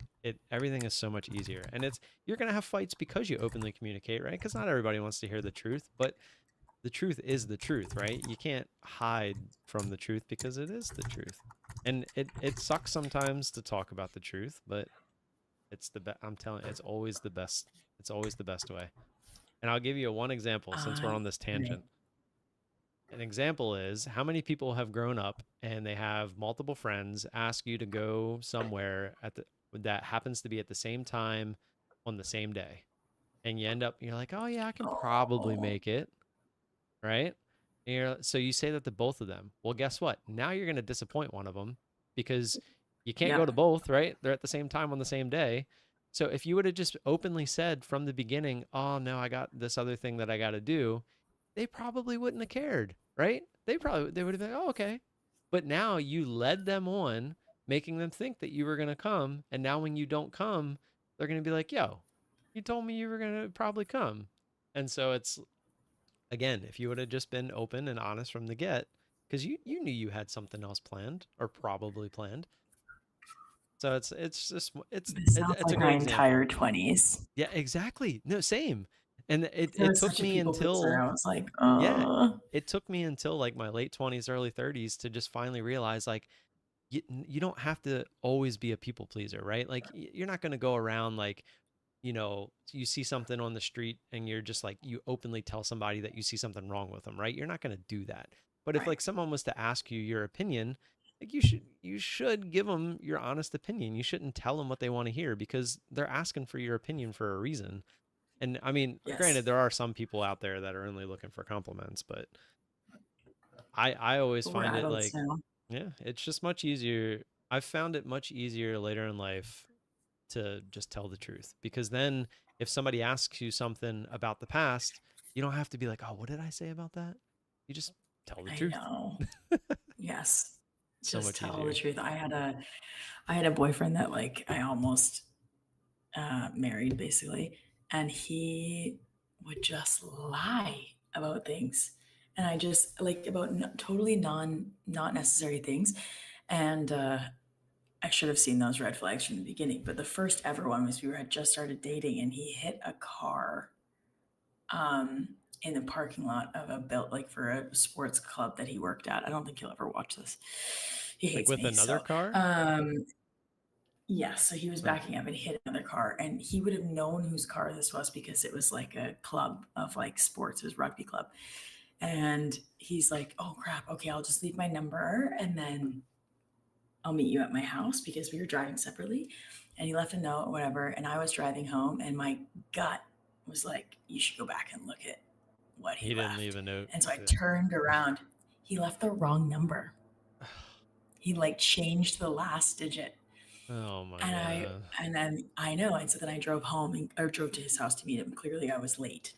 everything is so much easier. And it's you're gonna have fights because you openly communicate, right? Because not everybody wants to hear the truth, but the truth is the truth, right? You can't hide from the truth because it is the truth. And it sucks sometimes to talk about the truth, but it's the best. I'm telling you, it's always the best. It's always the best way. And I'll give you one example since we're I on this agree. tangent. An example is how many people have grown up and they have multiple friends ask you to go somewhere that happens to be at the same time on the same day. And you're like, "Oh yeah, I can probably Oh, make it." Right? So you say that to both of them. Well, guess what? Now you're going to disappoint one of them because you can't go to yep. both, right? They're at the same time on the same day. So if you would have just openly said from the beginning, "Oh no, I got this other thing that I got to do," they probably wouldn't have cared, right? They would have been, "Oh, okay." But now you led them on, making them think that you were going to come, and now when you don't come, they're going to be like, "Yo, you told me you were going to probably come." And so it's again, if you would have just been open and honest from the get, because you knew you had something else planned or probably planned. So it's just This sounds it's a like my great entire example. 20s. Yeah, exactly. No, same. And I it was took such a me people pleaser. until I was like, yeah, it took me until like my late 20s, early 30s to just finally realize like you don't have to always be a people pleaser, right? Like you're not going to go around like you see something on the street and you're just like, you openly tell somebody that you see something wrong with them, right? You're not going to do that. But if right. like someone was to ask you your opinion, like you should give them your honest opinion. You shouldn't tell them what they want to hear because they're asking for your opinion for a reason. And I mean, Yes. granted, there are some people out there that are only looking for compliments, but I always But we're find it adults like, now. yeah, it's just much easier. I've found it much easier later in life to just tell the truth because then if somebody asks you something about the past, you don't have to be like, "Oh, what did I say about that?" You just tell the I truth. know. Yes. So Just much tell the easier. truth. I had a boyfriend that like I almost married basically, and he would just lie about things, and I just like about totally not necessary things, and I should have seen those red flags from the beginning. But the first ever one was we had just started dating, and he hit a car um, in the parking lot of a built like for a sports club that he worked at. I don't think he'll ever watch this. He Like hates with me. another So car? yeah, so he was Or backing up and he hit another car, and he would have known whose car this was because it was like a club of like sports, it was rugby club. And he's like, "Oh crap, okay, I'll just leave my number and then I'll meet you at my house," because we were driving separately. And he left a note, whatever, and I was driving home, and my gut was like, "You should go back and look at what he he didn't leave left." a note. And so I turned around. He left the wrong number. He like changed the last digit. Oh my And god. I know. And so then I drove home or drove to his house to meet him. Clearly I was late.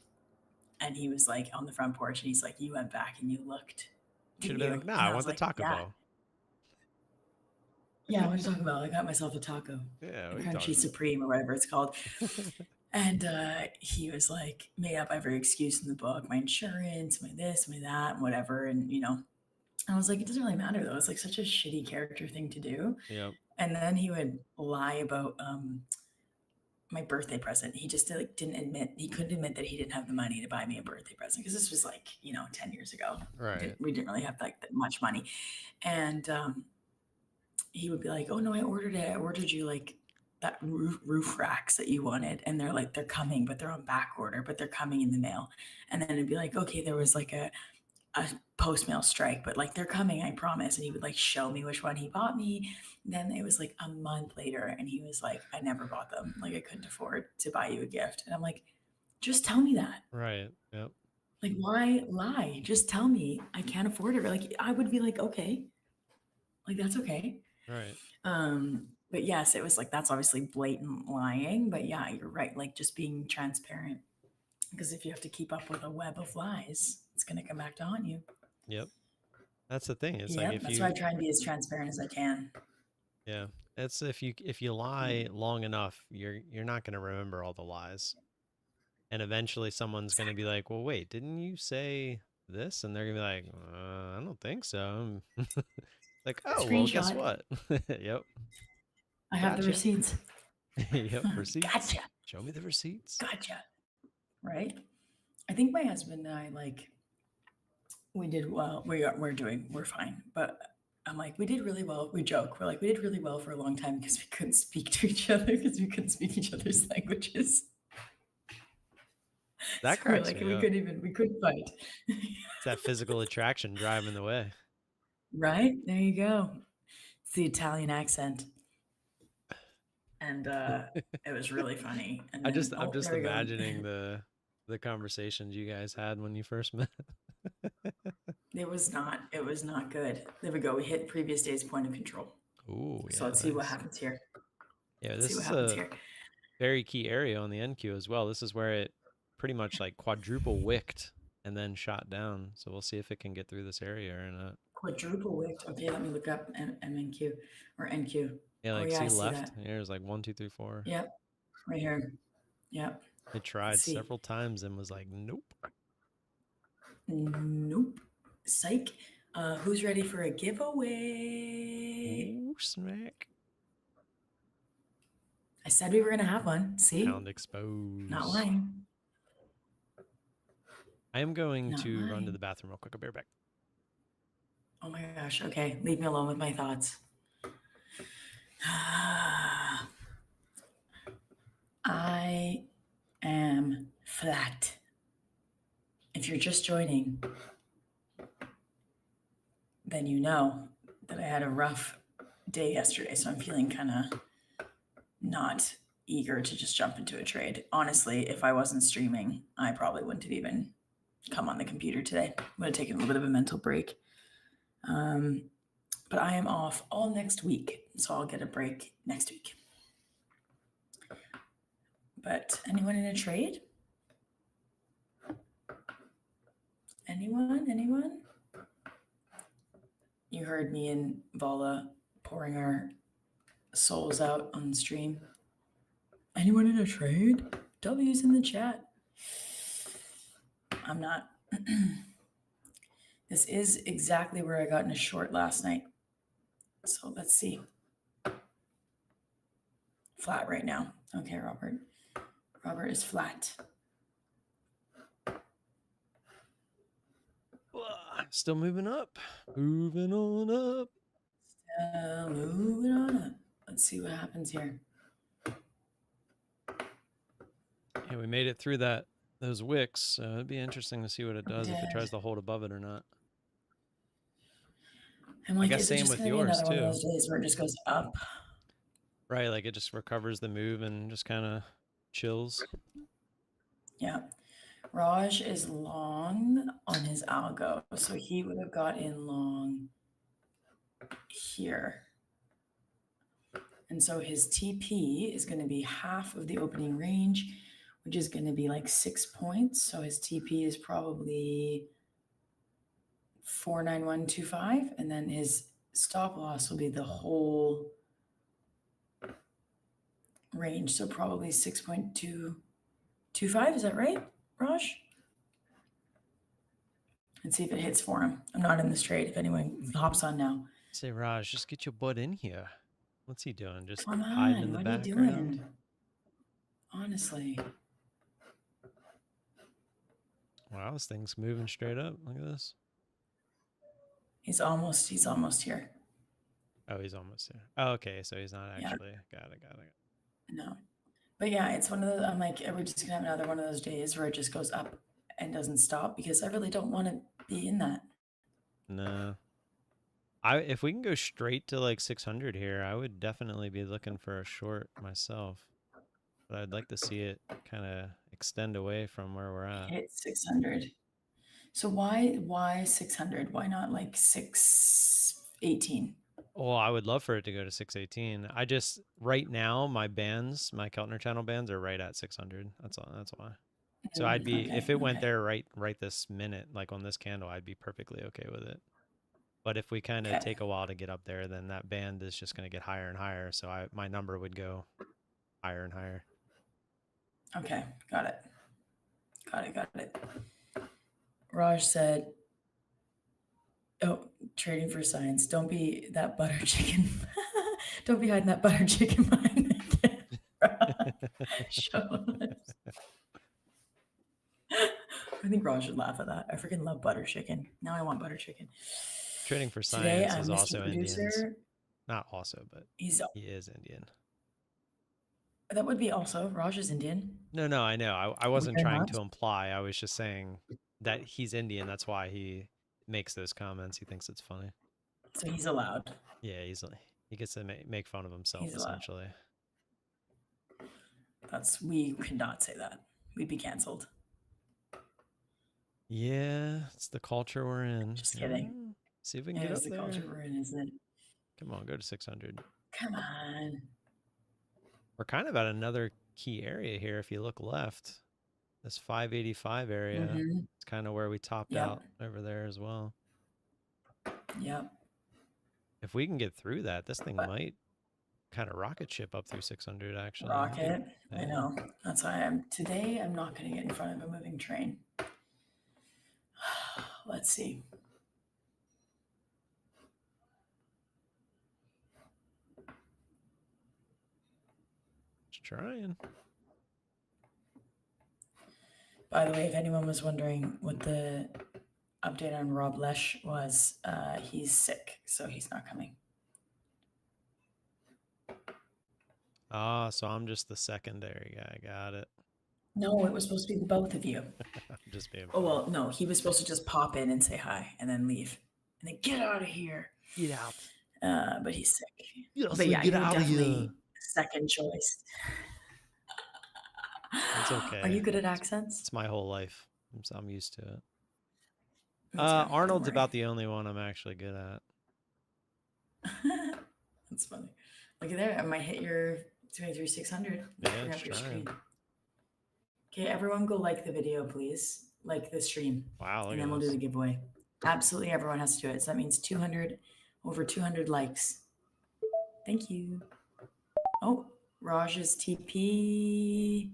And he was like on the front porch and he's like, "You went back and you looked, Should didn't have been you?" like, "Nah, And I I want was the like, Taco "Yeah. Bell." Yeah, what are you talking about? I got myself a taco, Yeah, a what are you crunchy talking supreme or whatever it's called." about? And he was like, made up every excuse in the book, my insurance, my this, my that, whatever. And, I was like, it doesn't really matter though. It's like such a shitty character thing to do. Yep. And then he would lie about my birthday present. He just like didn't admit he couldn't admit that he didn't have the money to buy me a birthday present because this was like 10 years ago. Right. We didn't really have like that much money, and he would be like, "Oh no, I ordered it. I ordered you like that roof racks that you wanted, and they're coming, but they're on back order, but they're coming in the mail." And then it'd be like, "Okay, there was like a post mail strike, but like they're coming, I promise." And he would like show me which one he bought me. Then it was like a month later, and he was like, "I never bought them. Like I couldn't afford to buy you a gift." And I'm like, "Just tell me that. Right. Yep. Like, why lie? Just tell me I can't afford it." Or like I would be like, "Okay, like that's okay." Right. But yes, it was like that's obviously blatant lying. But yeah, you're right. Like just being transparent. Because if you have to keep up with a web of lies, it's gonna come back to haunt you. Yep. That's the thing. It's like Yep. if That's why I you try and be as transparent as I can. yeah. It's if you lie long enough, you're not going to remember all the lies. And eventually someone's going to be like, "Well, wait, didn't you say this?" And they're going to be like, "I don't think so." Like, "Oh, well, guess Screenshot. what?" Yep. I have the Gotcha. receipts. Yep, receipts. Gotcha. Show me the receipts. Gotcha. Right? I think my husband and I we did well. We're fine. But I'm like, we did really well. We joke. We're like, we did really well for a long time because we couldn't speak to each other because we couldn't speak each other's languages. That So we're cracks like, me up. we couldn't fight. It's that physical attraction driving the way. Right? There you go. It's the Italian accent. And it was really funny. And then, I'm oh, just there we go. imagining the conversations you guys had when you first met. It was not good. There we go. We hit previous day's point of control. Ooh, So yeah, let's see what nice. happens here. Yeah, Let's see this what is happens a here. very key area on the NQ as well. This is where it pretty much like quadruple wicked and then shot down. So we'll see if it can get through this area or not. Quadruple wicked. Okay, let me look up MNQ or NQ. Yeah, Oh like yeah, I see see left. that. Here's like 1, 2, 3, 4. Yep, right here. Yep. It Let's tried see. several times and was like, nope. Nope. Psych. Who's ready for a giveaway? Ooh, smack. I said we were gonna have one. See? Pound Not expose. lying. I am going Not to run to lying. the bathroom real quick. I'll be right back. Oh my gosh. Okay, leave me alone with my thoughts. I am flat. If you're just joining, then you know that I had a rough day yesterday, so I'm feeling kind of not eager to just jump into a trade. Honestly, if I wasn't streaming, I probably wouldn't have even come on the computer today. I would have taken a little bit of a mental break. But I am off all next week, so I'll get a break next week. But anyone in a trade? Anyone? Anyone? You heard me and VOLA pouring our souls out on the stream. Anyone in a trade? W's in the chat. I'm not. This is exactly where I got in a short last night. So let's see. Flat right now. Okay, Robert. Robert is flat. Still moving up. Moving on up. Moving on up. Let's see what happens here. Yeah, we made it through those wicks, so it'd be interesting to see what it does if it tries to hold above it or not. I'm I like, guess is it same just with going to be yours another one of too. those days where it just goes up? Right, like it just recovers the move and just kind of chills. Yeah. Raj is long on his algo, so he would have got in long here. And so his TP is going to be half of the opening range, which is going to be like 6 points. So his TP is probably 49125, and then his stop loss will be the whole range. So probably 6.225. Is that right, Raj? Let's see if it hits for him. I'm not in this trade. If anyone hops on now. Say, Raj, just get your butt in here. What's he doing? Just Come hiding in on, the what are you background? doing? Honestly. Wow, this thing's moving straight up. Look at this. He's almost here. Oh, he's almost there. Oh, okay, so he's not Yeah. actually. Got it. No. But yeah, it's one of those, I'm like, we're just gonna have another one of those days where it just goes up and doesn't stop because I really don't want to be in that. No. If we can go straight to like 600 here, I would definitely be looking for a short myself. But I'd like to see it kind of extend away from where we're at. Hit 600. So why 600? Why not like 618? Well, I would love for it to go to 618. I just right now my Keltner channel bands are right at 600. That's all. That's why. So I'd be Okay, if it went okay. there right this minute, like on this candle, I'd be perfectly okay with it. But if we kind of Okay. take a while to get up there, then that band is just going to get higher and higher. So my number would go higher and higher. Okay. Got it. Got it. Raj said, oh, trading for science. Don't be that butter chicken. Don't be hiding that butter chicken behind the camera. Show us. I think Raj should laugh at that. I freaking love butter chicken. Now I want butter chicken. Trading for Today Science I'm is Mr. also Indians. Producer. Not also, but He's he is Indian. that would be also Raj is Indian. No, I know. I Believe wasn't it or trying not. to imply. I was just saying that he's Indian. That's why he makes those comments. He thinks it's funny. So he's allowed. Yeah, he gets to make fun of himself He's allowed. essentially. We could not say that. We'd be canceled. Yeah, it's the culture we're in. Just Yeah. kidding. See if we can It get is up the there. culture we're in, isn't it? Come on, go to 600. Come on. We're kind of at another key area here. If you look left, this 585 area, Mm-hmm. it's kind of where we topped Yep. out over there as well. Yep. If we can get through that, this thing But might kind of rocket ship up through 600 actually. rocket. Yeah. I know. That's why today I'm not going to get in front of a moving train. Let's see. Just trying. By the way, if anyone was wondering what the update on Rob Lesh was, he's sick, so he's not coming. Ah, so I'm just the secondary guy. Got it. No, it was supposed to be the both of you. I'm just being Oh, funny. well, no, he was supposed to just pop in and say hi and then leave and then get out of here. Get out. But he's sick. Yes, But yeah, get you're out of definitely here. second choice. It's okay. Are you good at accents? It's my whole life. I'm used to it. Me too, Arnold's don't about the only one I'm actually good at. worry. That's funny. Look at there. I might hit your 23,600. Yeah, just trying. Okay, everyone go like the video, please. Like the stream. Wow, look And at then we'll do this. the giveaway. Absolutely everyone has to do it. So that means 200, over 200 likes. Thank you. Oh, Raj's TP.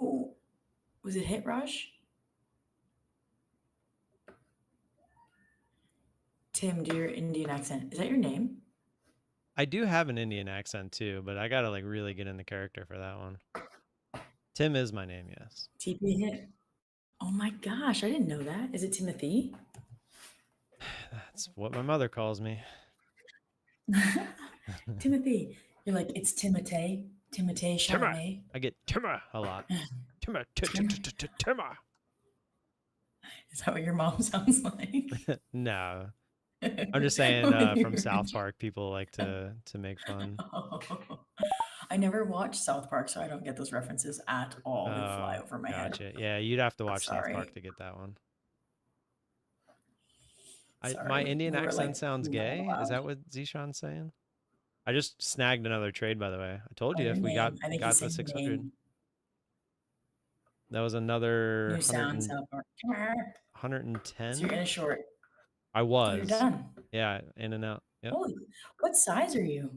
Oh, was it hit, Raj? Tim, do your Indian accent. Is that your name? I do have an Indian accent too, but I gotta like really get into character for that one. Tim is my name, yes. TP hit. Oh my gosh, I didn't know that. Is it Timothy? That's what my mother calls me. Timothy. You're like, it's Timotei. Timotei Chalamet. I get Timmer a lot. Timmer. Timmer. Is that what your mom sounds like? No. I'm just saying from South Park, people like to make fun. Oh. I never watched South Park, so I don't get those references at all. They fly over my head. Gotcha. Yeah, you'd have to watch South Sorry. Park to get that one. Sorry. My Indian We were, accent like, sounds not gay. Is allowed. that what Zishan's saying? I just snagged another trade, by the way. I told Oh, you your if we got name. I think got he's the saying 600. name. That was another New sound, South Park. So 110. you're in a short. I Oh, was. you're done. Yeah, in and out. Yep. Holy, what size are you?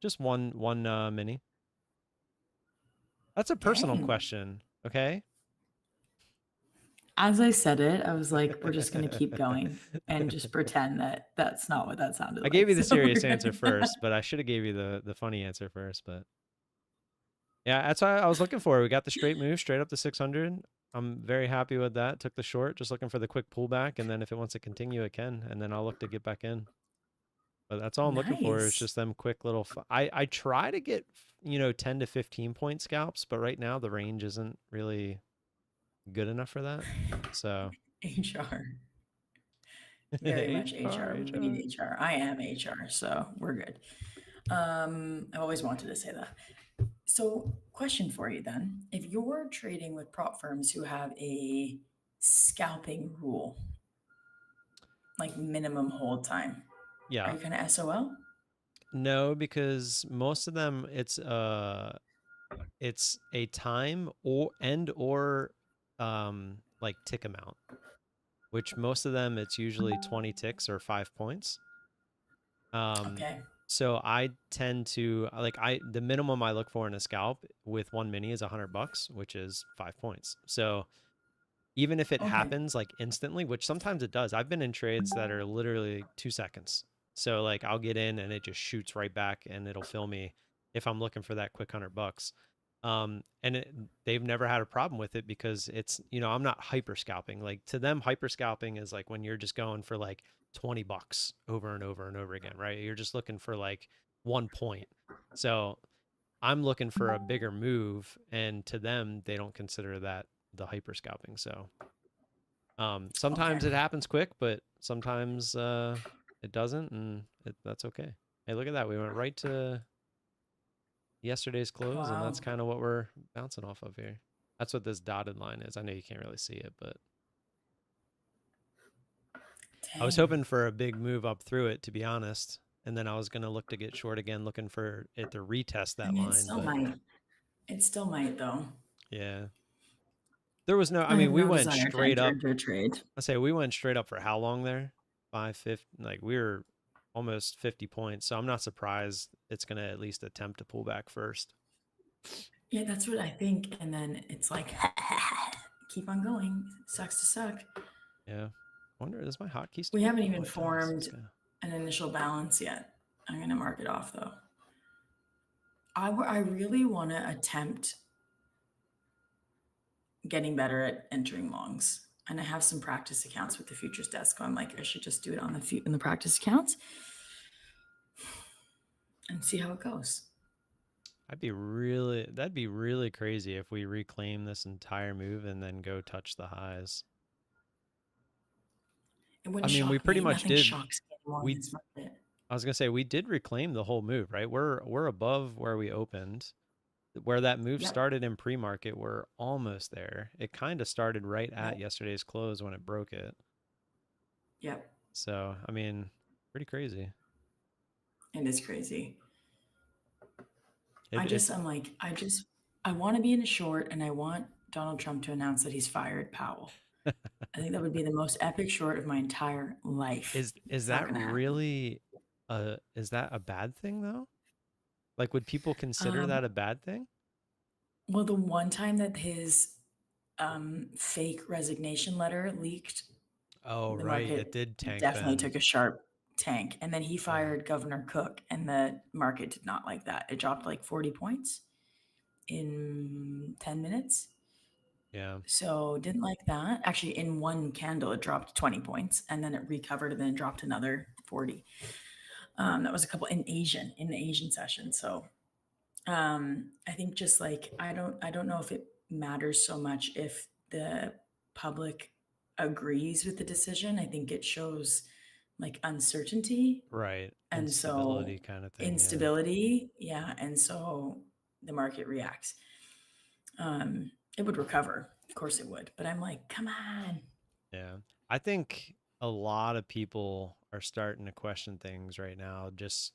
Just one mini. That's a personal Dang. question, okay? As I said it, I was like, we're just going to keep going and just pretend that that's not what that sounded I like. gave you the So serious we're answer gonna- first, but I should have gave you the funny answer first, but yeah, that's what I was looking for. We got the straight move straight up to 600. I'm very happy with that. Took the short, just looking for the quick pullback, and then if it wants to continue, it can, and then I'll look to get back in. But that's all I'm looking for is Nice. just them quick little. I try to get 10 to 15 point scalps, but right now the range isn't really good enough for that. So HR. Very much HR. We need HR. I am HR, so we're good. I've always wanted to say that. So, question for you then. If you're trading with prop firms who have a scalping rule, like minimum hold time, are Yeah. you kind of SOL? No, because most of them it's a time or like tick amount, which most of them it's usually 20 ticks or 5 points. Um, Okay. so I tend to like the minimum I look for in a scalp with one mini is $100, which is 5 points. So even if it Okay. happens like instantly, which sometimes it does, I've been in trades that are literally 2 seconds. So like I'll get in and it just shoots right back and it'll fill me if I'm looking for that quick $100. They've never had a problem with it because it's, I'm not hyper scalping. Like to them, hyper scalping is like when you're just going for like $20 over and over and over again, right? You're just looking for like 1 point. So I'm looking for a bigger move, and to them, they don't consider that the hyper scalping. So Okay. sometimes it happens quick, but sometimes it doesn't, and that's okay. Hey, look at that. We went right to yesterday's close, and that's Wow. kind of what we're bouncing off of here. That's what this dotted line is. I know you can't really see it, but I was Dang. hoping for a big move up through it, to be honest. And then I was going to look to get short again, looking for it to retest I that mean, it line. still But might. It still might, though. yeah, there was no, I I mean, have we no went desire to straight enter up. into a trade. I say we went straight up for how long there? 550. Like we were almost 50 points. So I'm not surprised it's going to at least attempt to pull back first. Yeah, that's what I think. And then it's like, keep on going. Sucks to suck. Yeah. Wonder, does my hotkey still We work? haven't Oh, even it does. Let's formed go. an initial balance yet. I'm going to mark it off though. I really want to attempt getting better at entering longs. And I have some practice accounts with the futures desk. So I'm like, I should just do it on in the practice accounts and see how it goes. That'd be really crazy if we reclaim this entire move and then go touch the highs. It I wouldn't mean, we shock pretty me. much Nothing did. shocks me anymore in We, this market. I was gonna say we did reclaim the whole move, right? We're above where we opened. Where that move Yep. started in pre-market, we're almost there. It kind of started right at Yep. yesterday's close when it broke it. Yep. So, I mean, pretty crazy. It is crazy. It's I'm like, I want to be in a short and I want Donald Trump to announce that he's fired Powell. I think that would be the most epic short of my entire life. is It's not that going to happen. really is that a bad thing though? Like would people consider Um, that a bad thing? well, the one time that his fake resignation letter leaked, Oh, the right. It market did tank definitely then. took a sharp tank. And then he Yeah. fired Governor Cook, and the market did not like that. It dropped like 40 points in 10 minutes. Yeah. So didn't like that. Actually, in one candle, it dropped 20 points and then it recovered and then dropped another 40. That was a couple in the Asian session. So I think just like I don't know if it matters so much if the public agrees with the decision. I think it shows like uncertainty Right. and so Instability kind of thing, yeah. instability. Yeah. And so the market reacts. It would recover. Of course it would. But I'm like, come on. Yeah. I think a lot of people are starting to question things right now. Just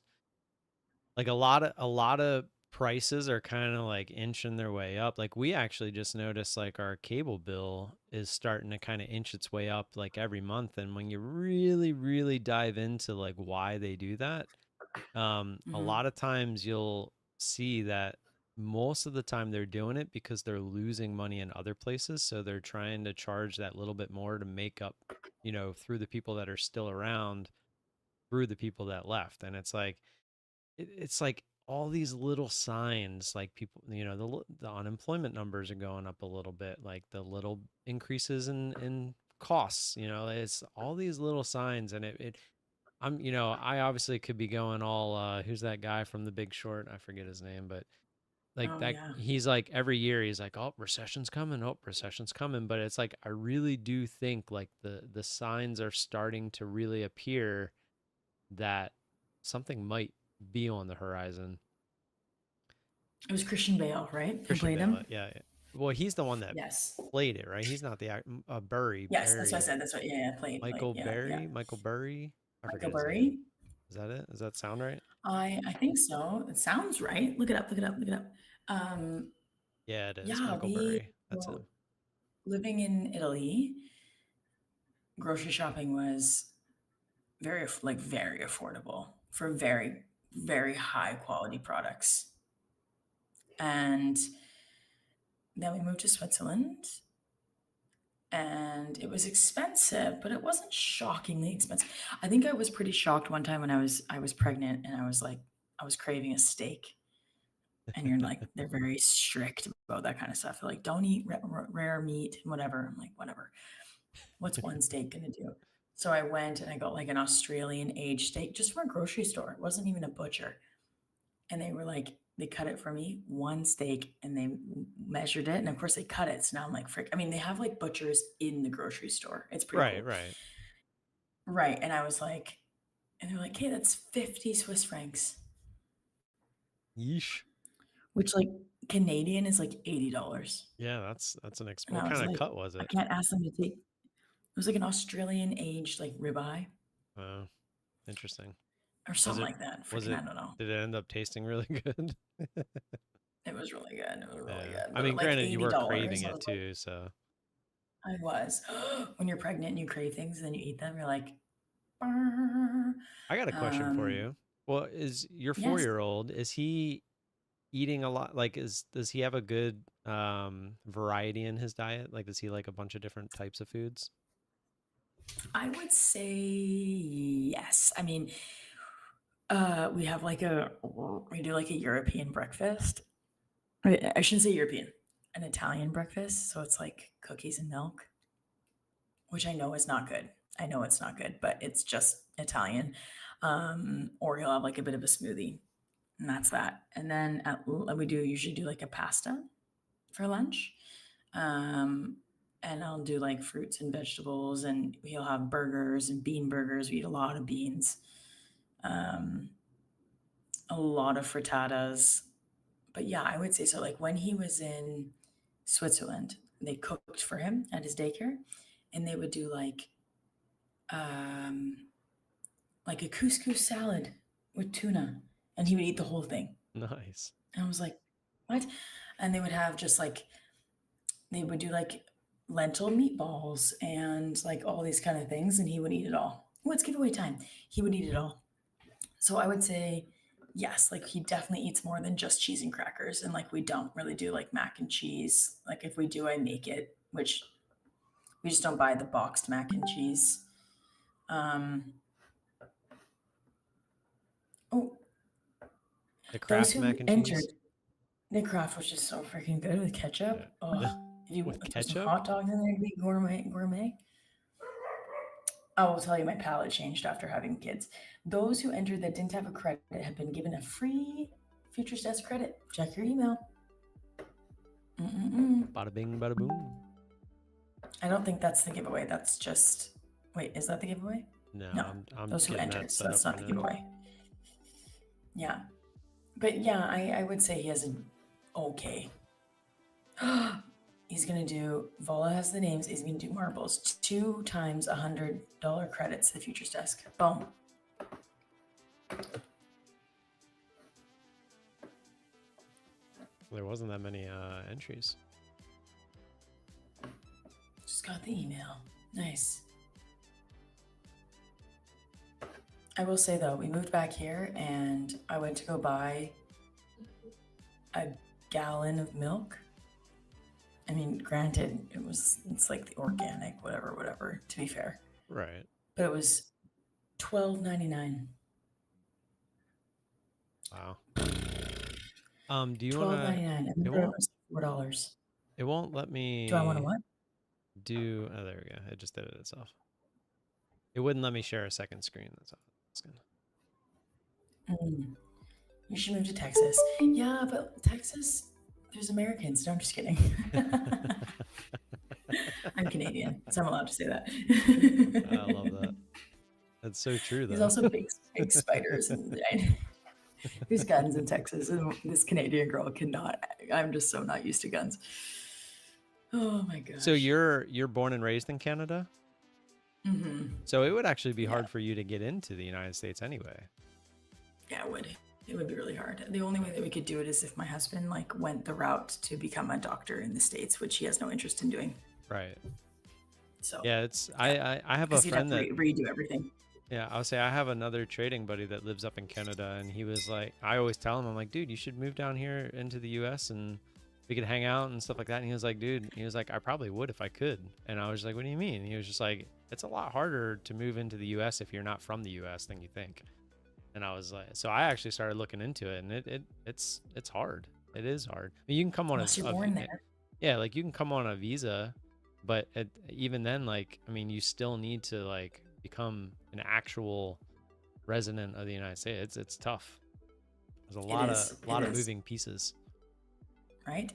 like a lot of prices are kind of like inching their way up. Like we actually just noticed like our cable bill is starting to kind of inch its way up like every month. And when you really dive into like why they do that, a Mm-hmm. lot of times you'll see that most of the time they're doing it because they're losing money in other places. So they're trying to charge that little bit more to make up, through the people that are still around, through the people that left. And it's like, it's like all these little signs, like people, the unemployment numbers are going up a little bit, like the little increases in costs, it's all these little signs. And I obviously could be going all, who's that guy from The Big Short? I forget his name, but like Oh that, yeah. he's like every year he's like, oh, recession's coming, oh, recession's coming. But it's like, I really do think like the signs are starting to really appear that something might be on the horizon. It was Christian Bale, right? Who Christian played Bale, him? yeah, yeah. Well, he's the one that Yes. played it, right? He's not the Burry, Yes, that's what I Barry, said. That's what yeah, played. Yeah, yeah. Michael Burry. I Michael forget his name. Burry. Is that it? Does that sound right? I think so. It sounds right. Look it up, look it up, look it up. Um, Yeah, it is yeah, Michael Burry. That's him. living in Italy, grocery shopping was very affordable for very, very high quality products. And then we moved to Switzerland and it was expensive, but it wasn't shockingly expensive. I think I was pretty shocked one time when I was pregnant and I was craving a steak. And you're like, they're very strict about that kind of stuff. They're like, don't eat rare meat, whatever. I'm like, whatever. What's one steak gonna do? So I went and I got like an Australian aged steak just from a grocery store. It wasn't even a butcher. And they were like, they cut it for me, one steak, and they measured it. And of course they cut it. So now I'm like, frick. I mean, they have like butchers in the grocery store. It's pretty Right, cool. right. Right. And I was like, and they're like, hey, that's 50 Swiss francs, Yeesh. which like Canadian is like $80. Yeah, that's an And what I was kind of like, cut was I it? can't ask them to take, it was like an Australian aged like ribeye Oh, interesting. or Was something it like that. was Freaking, it I don't know. did it end up tasting really good? It was really good. It was really Yeah. good. I But mean, like granted, you were $80, craving I it was like, too, so I was. When you're pregnant and you crave things and then you eat them, you're like, "Brr." I got a question for um, you. Well, is your yes, 4-year-old, is he eating a lot? Like, does he have a good variety in his diet? Like, does he like a bunch of different types of foods? I would say yes. I mean, we do like a European breakfast. I shouldn't say European, an Italian breakfast. So it's like cookies and milk, which I know is not good. I know it's not good, but it's just Italian. Or you'll have like a bit of a smoothie, and that's that. And then we do usually do like a pasta for lunch. Um, and I'll do like fruits and vegetables, and we'll have burgers and bean burgers. We eat a lot of beans, um, a lot of frittatas. But yeah, I would say so. Like when he was in Switzerland, they cooked for him at his daycare, and they would do um, like a couscous salad with tuna, and he would eat the whole thing. Nice. And I was like, what? And they would have just like they would do like lentil meatballs and like all these kind of things, and he would eat it all. Oh, it's giveaway time. He would eat it all. So I would say yes, like he definitely eats more than just cheese and crackers. And like we don't really do like mac and cheese. Like if we do, I make it, which we just don't buy the boxed mac and cheese. Um, oh, The those Kraft who mac and entered cheese? the craft was just so freaking good with ketchup. Yeah. Oh, if you With throw some ketchup? hot dogs in there, it'd be gourmet, gourmet. I will tell you, my palate changed after having kids. Those who entered that didn't have a credit have been given a free Futures Desk credit. Check your email. Mm-mm-mm. Bada bing, bada boom. I don't think that's the giveaway. That's just. Wait, is that the giveaway? No, No, I'm those who getting that entered. So set that's up not right the now. giveaway. Yeah. But yeah, I would say he has an okay. He's going to do, VOLA has the names. He's going to do marbles. 2 times $100 credits to the Futures Desk. Boom. There wasn't that many entries. Just got the email. Nice. I will say though, we moved back here and I went to go buy a gallon of milk. I mean, granted, it's like the organic, whatever, to be fair. Right. But it was $12.99. Wow. Do you Twelve wanna ninety nine. I it remember it won't was $4. it won't let Do I want to me what? do oh there we go. It just did it itself. It wouldn't let me share a second screen, that's all. It's Mm, you should move to Texas. Yeah, but Texas, there's Americans. No, I'm just kidding. gonna I'm Canadian, so I'm allowed to say that. I love that. That's so true There's though. also big spiders, and there's guns in Texas, and this Canadian girl cannot. I'm just so not used to guns. Oh my So gosh. you're born and raised in Canada? Mm-hmm. So it would actually be Yeah, hard for you to get into the United States anyway. yeah, it would. It would be really hard. The only way that we could do it is if my husband like went the route to become a doctor in the States, which he has no interest in doing. Right. So Yeah, it's yeah, I have a because you'd have friend to that redo everything. yeah, I would say I have another trading buddy that lives up in Canada, and he was like, I always tell him, I'm like, dude, you should move down here into the U.S. and we could hang out and stuff like that. And he was like, dude, he was like, I probably would if I could. And I was like, what do you mean? And he was just like, it's a lot harder to move into the U.S. if you're not from the U.S. than you think. And I was like, so I actually started looking into it, and it's hard. It is hard. I mean, you can come on Unless you're born there. yeah, like you can come on a visa, but even then, like, I mean, you still need to like become an actual resident of the United States. It's tough. There's a It lot of is. It is. moving pieces. Right?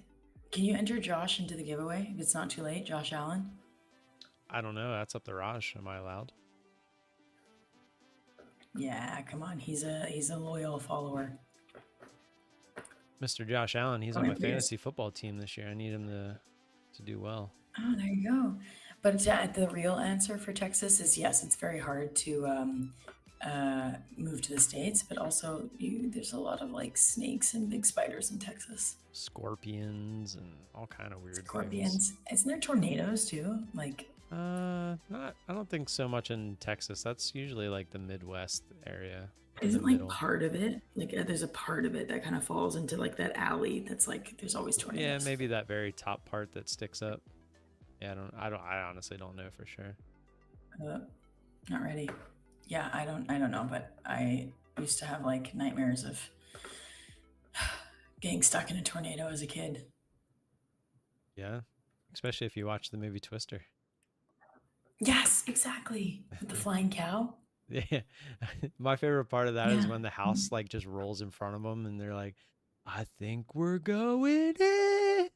Can you enter Josh into the giveaway if it's not too late? Josh Allen? I don't know. That's up to Raj. Am I allowed? Yeah, come on. He's a loyal follower. Mr. Josh Allen, he's Go on my ahead, please. fantasy football team this year. I need him to do well. Oh, there you go. But the real answer for Texas is yes, it's very hard to move to the States, but also there's a lot of like snakes and big spiders in Texas. Scorpions and all kind of weird Scorpions. Isn't there tornadoes too? Like, not. I don't think so much in Texas. That's usually like the Midwest area. isn't The like middle. part of it? Like, there's a part of it that kind of falls into like that alley that's like, there's always tornadoes. Yeah, maybe that very top part that sticks up. Yeah, I honestly don't know for sure. Not ready. Yeah, I don't know, but I used to have like nightmares of getting stuck in a tornado as a kid. Yeah, especially if you watch the movie Twister. Yes, exactly. With the flying cow. Yeah, my favorite part of that is Yeah. when the house like just rolls in front of them, and they're like, "I think we're going in,"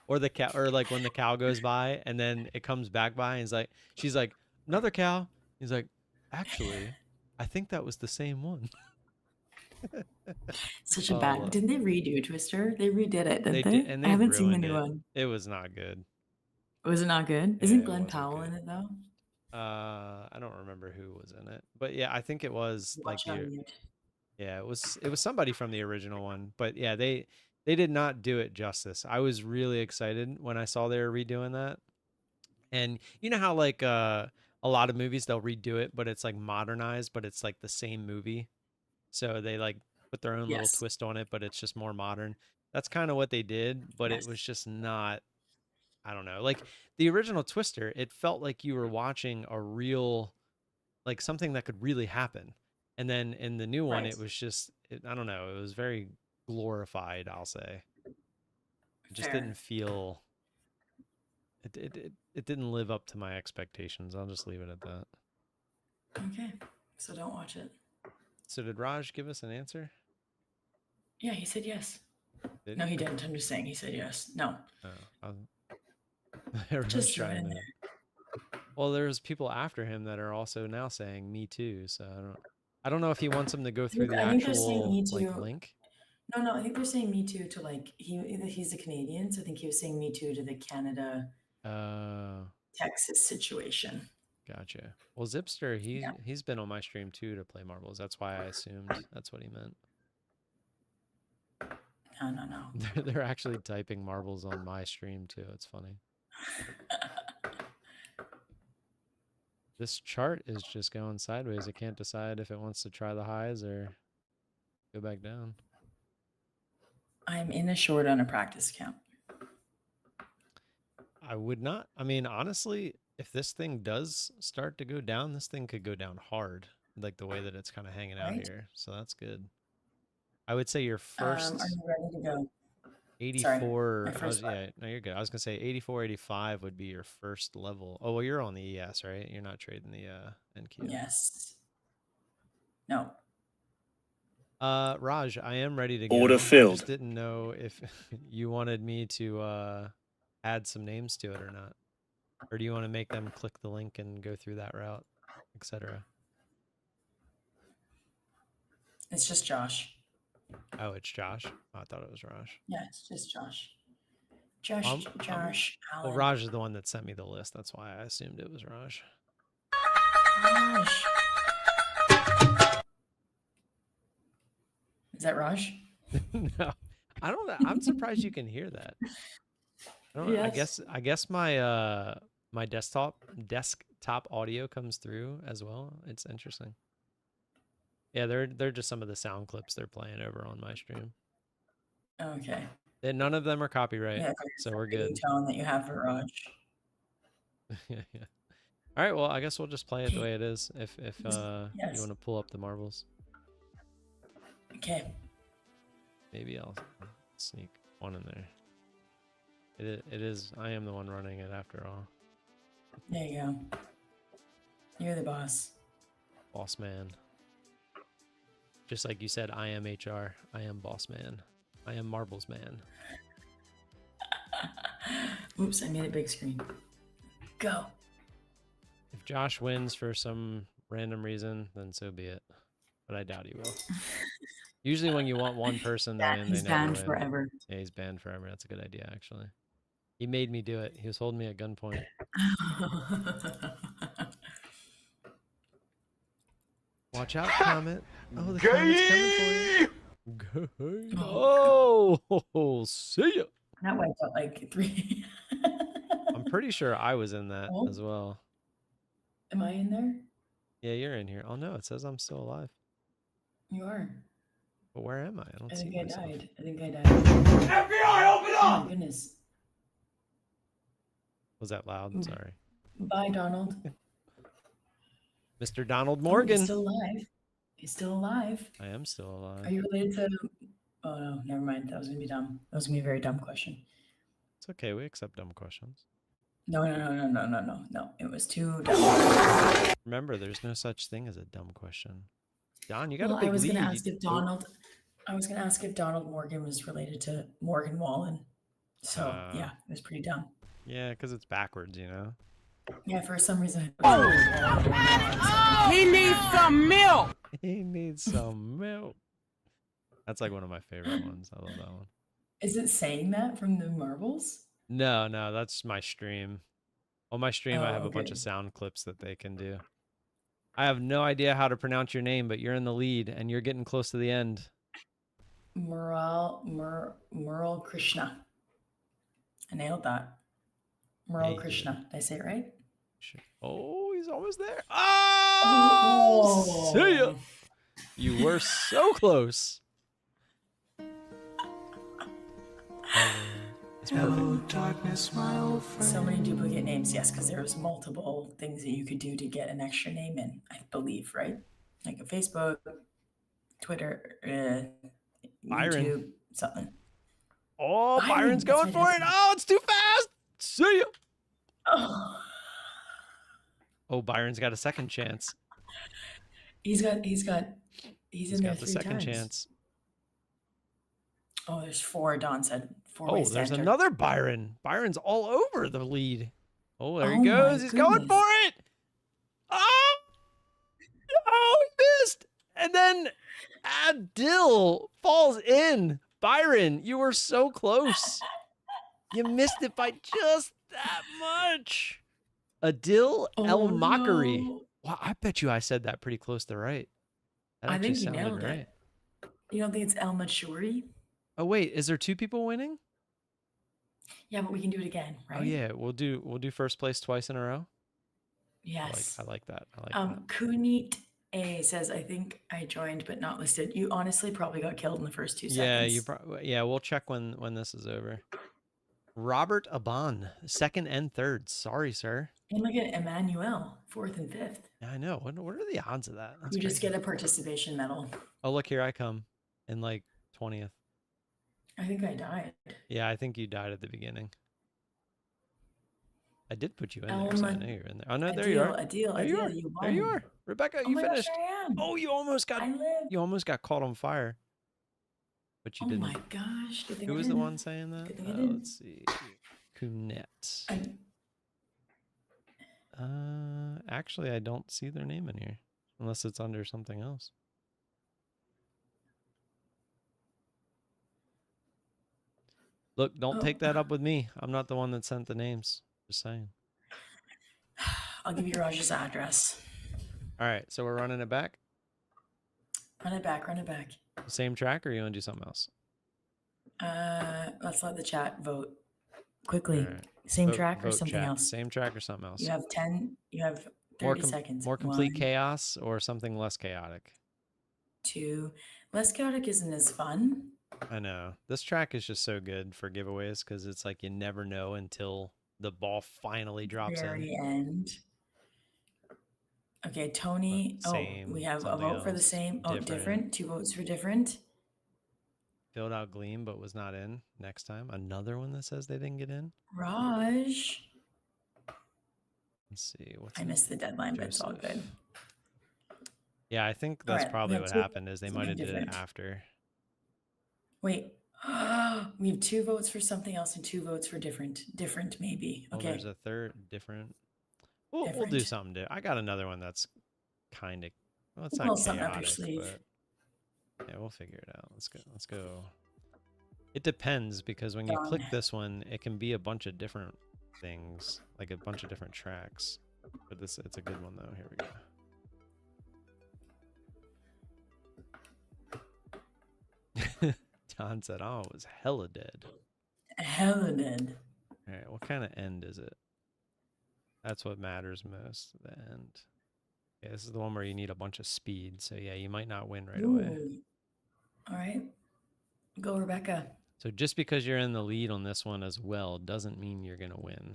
or the cow, or like when the cow goes by, and then it comes back by, and it's like, she's like, "Another cow." He's like, "Actually, I think that was the same one." Such a bad. Oh, Didn't they redo Twister? They redid it, they didn't did, they? and I they haven't seen the ruined new it. one. It was not good. Was it not good? Isn't It Glenn wasn't Powell in good. it though? I don't remember who was in it, but yeah, I think it was like Watch the on mute. yeah, it was somebody from the original one. But yeah, they did not do it justice. I was really excited when I saw they were redoing that. And you know how like a lot of movies they'll redo it, but it's like modernized, but it's like the same movie. So they like put their own little Yes. twist on it, but it's just more modern. That's kind of what they did, but it was Yes. just not, I don't know. Like the original Twister, it felt like you were watching a real, like something that could really happen. And then in the new one, Right. it was just, I don't know, it was very glorified, I'll say. It just Fair. didn't feel, it didn't live up to my expectations. I'll just leave it at that. Okay. So don't watch it. So did Raj give us an answer? Yeah, he said yes. Did No, he? he didn't. I'm just saying he said yes. No. Oh, everyone's Just throw it trying in to. there. Well, there's people after him that are also now saying me too. So I don't know if he wants them to go through the I think they're saying actual me like too. link. No, I think they're saying me too to like he's a Canadian, so I think he was saying me too to the Canada Uh, Texas situation. gotcha. Well, Zipster, Yeah. he's been on my stream too to play marbles. That's why I assumed that's what he meant. No. They're actually typing marbles on my stream too. It's funny. This chart is just going sideways. It can't decide if it wants to try the highs or go back down. I'm in a short on a practice account. I would not. I mean, honestly, if this thing does start to go down, this thing could go down hard, like the way that it's kind of hanging out Right? here. So that's good. I would say your Are first you ready to go? Sorry, my 84, first one. yeah, no, you're good. I was gonna say 84, 85 would be your first level. Oh, well, you're on the ES, right? You're not trading the NQ. Yes. No. Raj, I am ready to Order go. I just filled. didn't know if you wanted me to add some names to it or not. Or do you want to make them click the link and go through that route, etc.? It's just Josh. Oh, it's Josh. Oh, I thought it was Raj. Yeah, it's just Josh. Josh Well, Allen. Raj is the one that sent me the list. That's why I assumed it was Raj. Raj. Is that Raj? No, I don't know. I'm surprised you can hear that. I don't know. Yes. I guess my my desktop audio comes through as well. It's interesting. Yeah, they're just some of the sound clips they're playing over on my stream. Okay. And none of them are copyright, Yeah, so we're the good. tone that you have for Raj. Yeah. All right, well, I guess we'll just play it the Okay. way it is. If you Yes. want to pull up the marbles, Okay. maybe I'll sneak one in there. It is. I am the one running it after all. There you go. You're the boss. Boss man. Just like you said, I am HR. I am boss man. I am marbles man. Oops, I made it big screen. Go. If Josh wins for some random reason, then so be it. But I doubt he will. Usually when you want one person to win, He's they never banned win. forever. Yeah, he's banned forever. That's a good idea, actually. He made me do it. He was holding me at gunpoint. Watch out, Comet. Oh, the Comet's coming for you. Oh, see ya. That wiped out like 3. I'm pretty sure I was in that Oh. as well. Am I in there? Yeah, you're in here. Oh, no, it says I'm still alive. You are. But where am I? I don't see myself. Died. I think I died. FBI, open up! Oh my goodness. Was that loud? Sorry. Bye, Donald. Mr. Donald Oh, Morgan. he's still alive. He's still alive. I am still alive. Are you related to... Oh, no. Never mind. That was going to be dumb. That was going to be a very dumb question. It's okay. We accept dumb questions. No. No, it was too dumb. Remember, there's no such thing as a dumb question. Don, you got a big lead. I was going to ask if Donald Morgan was related to Morgan Wallen. So, yeah, it was pretty dumb. Yeah, because it's backwards, you know? Yeah, for some reason. He needs some milk! He needs some milk. That's like one of my favorite ones. I love that one. Is it saying that from the marbles? No, that's my stream. On my stream, I have a bunch okay. of sound clips that they can do. I have no idea how to pronounce your name, but you're in the lead, and you're getting close to the end. Mural Krishna. I nailed that. Mural Krishna. Did I say it right? Oh, he's almost there. Oh, see ya. You were so close. Hello, darkness, my old friend. So many duplicate names, yes, because there's multiple things that you could do to get an extra name in, I believe, right? Like a Facebook, Twitter, Byron. YouTube, something. Oh, Byron's going for it. Oh, it's too fast. See ya. Oh, Byron's got a second chance. He's in there got the 3 second times. chance. Oh, there's 4. Don said 4 Oh, ways there's to enter. another Byron. Byron's all over the lead. Oh, there he goes. He's going for it. Oh, no, he missed. And then Adil falls in. Byron, you were so close. You missed it by just that much. Adil El Mockery. No. Wow, I bet you I said that pretty close to right. That I think you sounded nailed right. it. You don't think it's El Machuri? Oh wait, is there 2 people winning? Yeah, but we can do it again, right? Oh yeah, we'll do first place twice in a row. Yes. I like that. I like that. Kunit A says, I think I joined but not listed. You honestly probably got killed in the first 2 seconds. Yeah, we'll check when this is over. Robert Aban, 2nd and 3rd. Sorry, sir. And look at Emmanuel, 4th and 5th. Yeah, I know. What are the odds of that? That's you just crazy. get a participation medal. Oh, look, here I come in like 20th. I think I died. Yeah, I think you died at the beginning. I did put you in there, so I know you're in there. Oh no, there you are. There you are. Rebecca, you finished. Gosh, I am. Oh, you almost got caught on fire. But you didn't. Oh my gosh. Who was the one saying that? Let's see. Kunet. Actually, I don't see their name in here. Unless it's under something else. Look, don't take that up with me. I'm not the one that sent the names. Just saying. I'll give you Raj's address. All right, so we're running it back? Run it back. Same track, or you want to do something else? Let's let the chat vote quickly. Right. Same track or Vote something chat. else? Same track or something else? You have 10, you have 30 seconds. More complete 1, chaos or something less chaotic? 2. Less chaotic isn't as fun. I know. This track is just so good for giveaways because it's like you never know until the ball finally drops in. Very end. Okay, Tony. Same, we have a something vote for the else, same. Oh, different. 2 votes for different. Filled out Gleam, but was not in next time. Another one that says they didn't get in. Raj. Let's see. What's I missed the deadline, but it's all good. Yeah, I think All that's right, we probably have what 2 happened is they might have did it different. after. Wait, we have 2 votes for something else and 2 votes for different. Different, maybe. Well, Okay. there's a third different. We'll do something. I got another one that's kind of. Well, it's not chaotic, but yeah, we'll figure it out. Let's go. Let's go. It depends because when you click this one, it can be a bunch of different things, like a bunch of different tracks. But it's a good one though. Here we go. John said, "Oh, it was hella dead." Hella dead. All right, what kind of end is it? That's what matters most. The end. Yeah, this is the one where you need a bunch of speed. So yeah, you might not win right away. All right, go Rebecca. So just because you're in the lead on this one as well doesn't mean you're gonna win.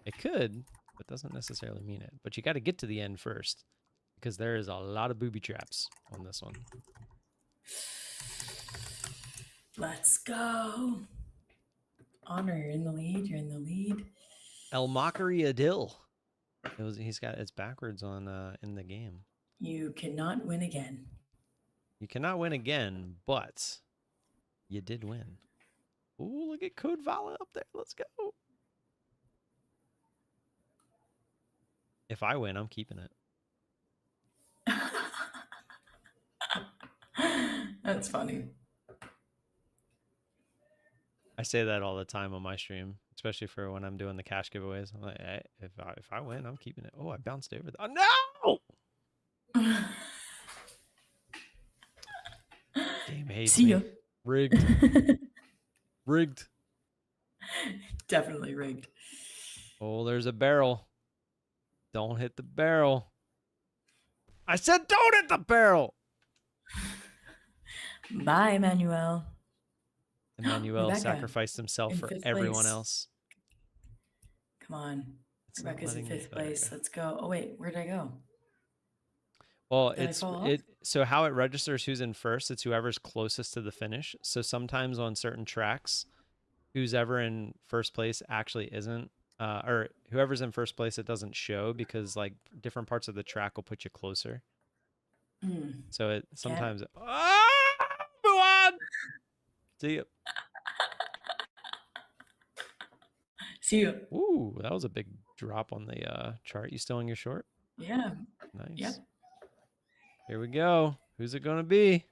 It could, but doesn't necessarily mean it. But you got to get to the end first because there is a lot of booby traps on this one. Let's go. Honor, you're in the lead. You're in the lead. El Mockery Adil. He's got it's backwards on in the game. You cannot win again. You cannot win again, but you did win. Ooh, look at Code VOLA up there. Let's go. If I win, I'm keeping it. That's funny. I say that all the time on my stream, especially for when I'm doing the cash giveaways. I'm like, hey, if I win, I'm keeping it. Oh, I bounced over. Oh no! Game hates See me. you. Rigged. Rigged. Definitely rigged. Oh, there's a barrel. Don't hit the barrel. I said don't hit the barrel. Bye, Emmanuel. Emmanuel sacrificed himself for everyone else. Come on. Rebecca's in 5th place. Let's go. Oh, wait. Where did I go? Well, so how it registers who's in first, it's whoever's closest to the finish. So sometimes on certain tracks, who's ever in first place actually isn't, or whoever's in first place, it doesn't show because like different parts of the track will put you closer. So it sometimes, move on. See you. See you. Ooh, that was a big drop on the chart. You still in your short? Yeah. Nice. Yep. Here we go. Who's it going to be?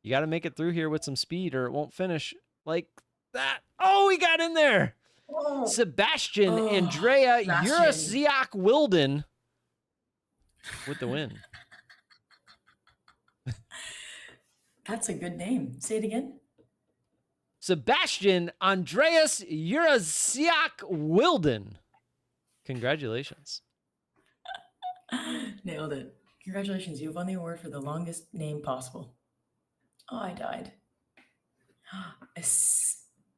You got to make it through here with some speed or it won't finish like that. Oh, he got in there. Oh. Sebastian Andrea Urasiak Wilden with the win. That's a good name. Say it again. Sebastian Andreas Urasiak Wilden. Congratulations. Nailed it. Congratulations. You've won the award for the longest name possible. Oh, I died.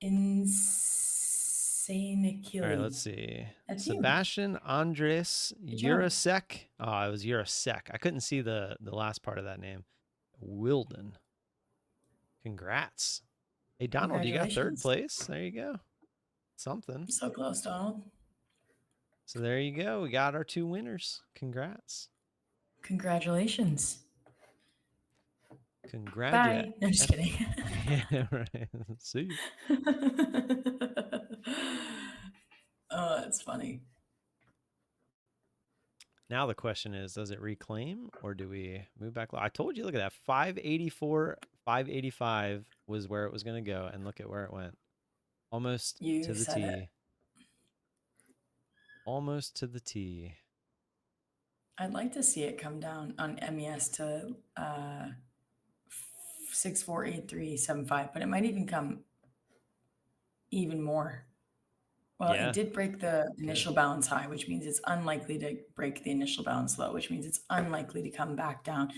Insane Achilles. All right, let's see. That's Sebastian Andres Urasek. Oh, it was Urasek. I couldn't see the last part of that name. Wilden. Congrats. Hey, Donald, you got 3rd place. There you go. Something. So close, Donald. So there you go. We got our 2 winners. Congrats. Congratulations. Congratulations. Bye. No, just kidding. Yeah, right. See you. Oh, that's funny. Now the question is, does it reclaim or do we move back? I told you, look at that. 584, 585 was where it was going to go. And look at where it went. Almost to the T. Almost to the T. I'd like to see it come down on MES to 648375, but it might even come even more. Well, it Yeah, did break the good. initial balance high, which means it's unlikely to break the initial balance low, which means it's unlikely to come back down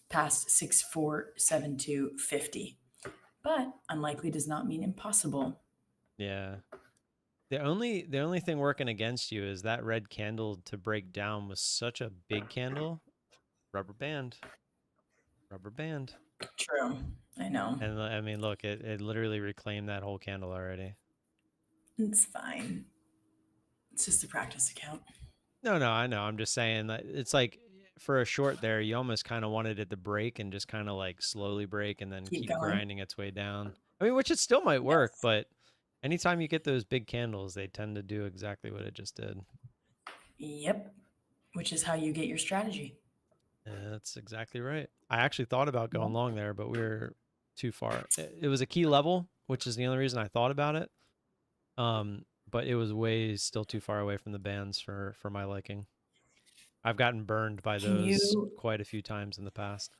past 6472.50. But unlikely does not mean impossible. Yeah. The only thing working against you is that red candle to break down was such a big candle. Rubber band. Rubber band. True. I know. And I mean, look, it literally reclaimed that whole candle already. It's fine. It's just a practice account. No, I know. I'm just saying that it's like for a short there, you almost kind of wanted it to break and just kind of like slowly break and then Keep keep going. grinding its way down. I mean, which it still might work, Yes. but anytime you get those big candles, they tend to do exactly what it just did. Yep. Which is how you get your strategy. Yeah, that's exactly right. I actually thought about Yep. going long there, but we were too far. It was a key level, which is the only reason I thought about it. But it was way still too far away from the bands for my liking. I've gotten burned by Can those you, quite a few times in the past.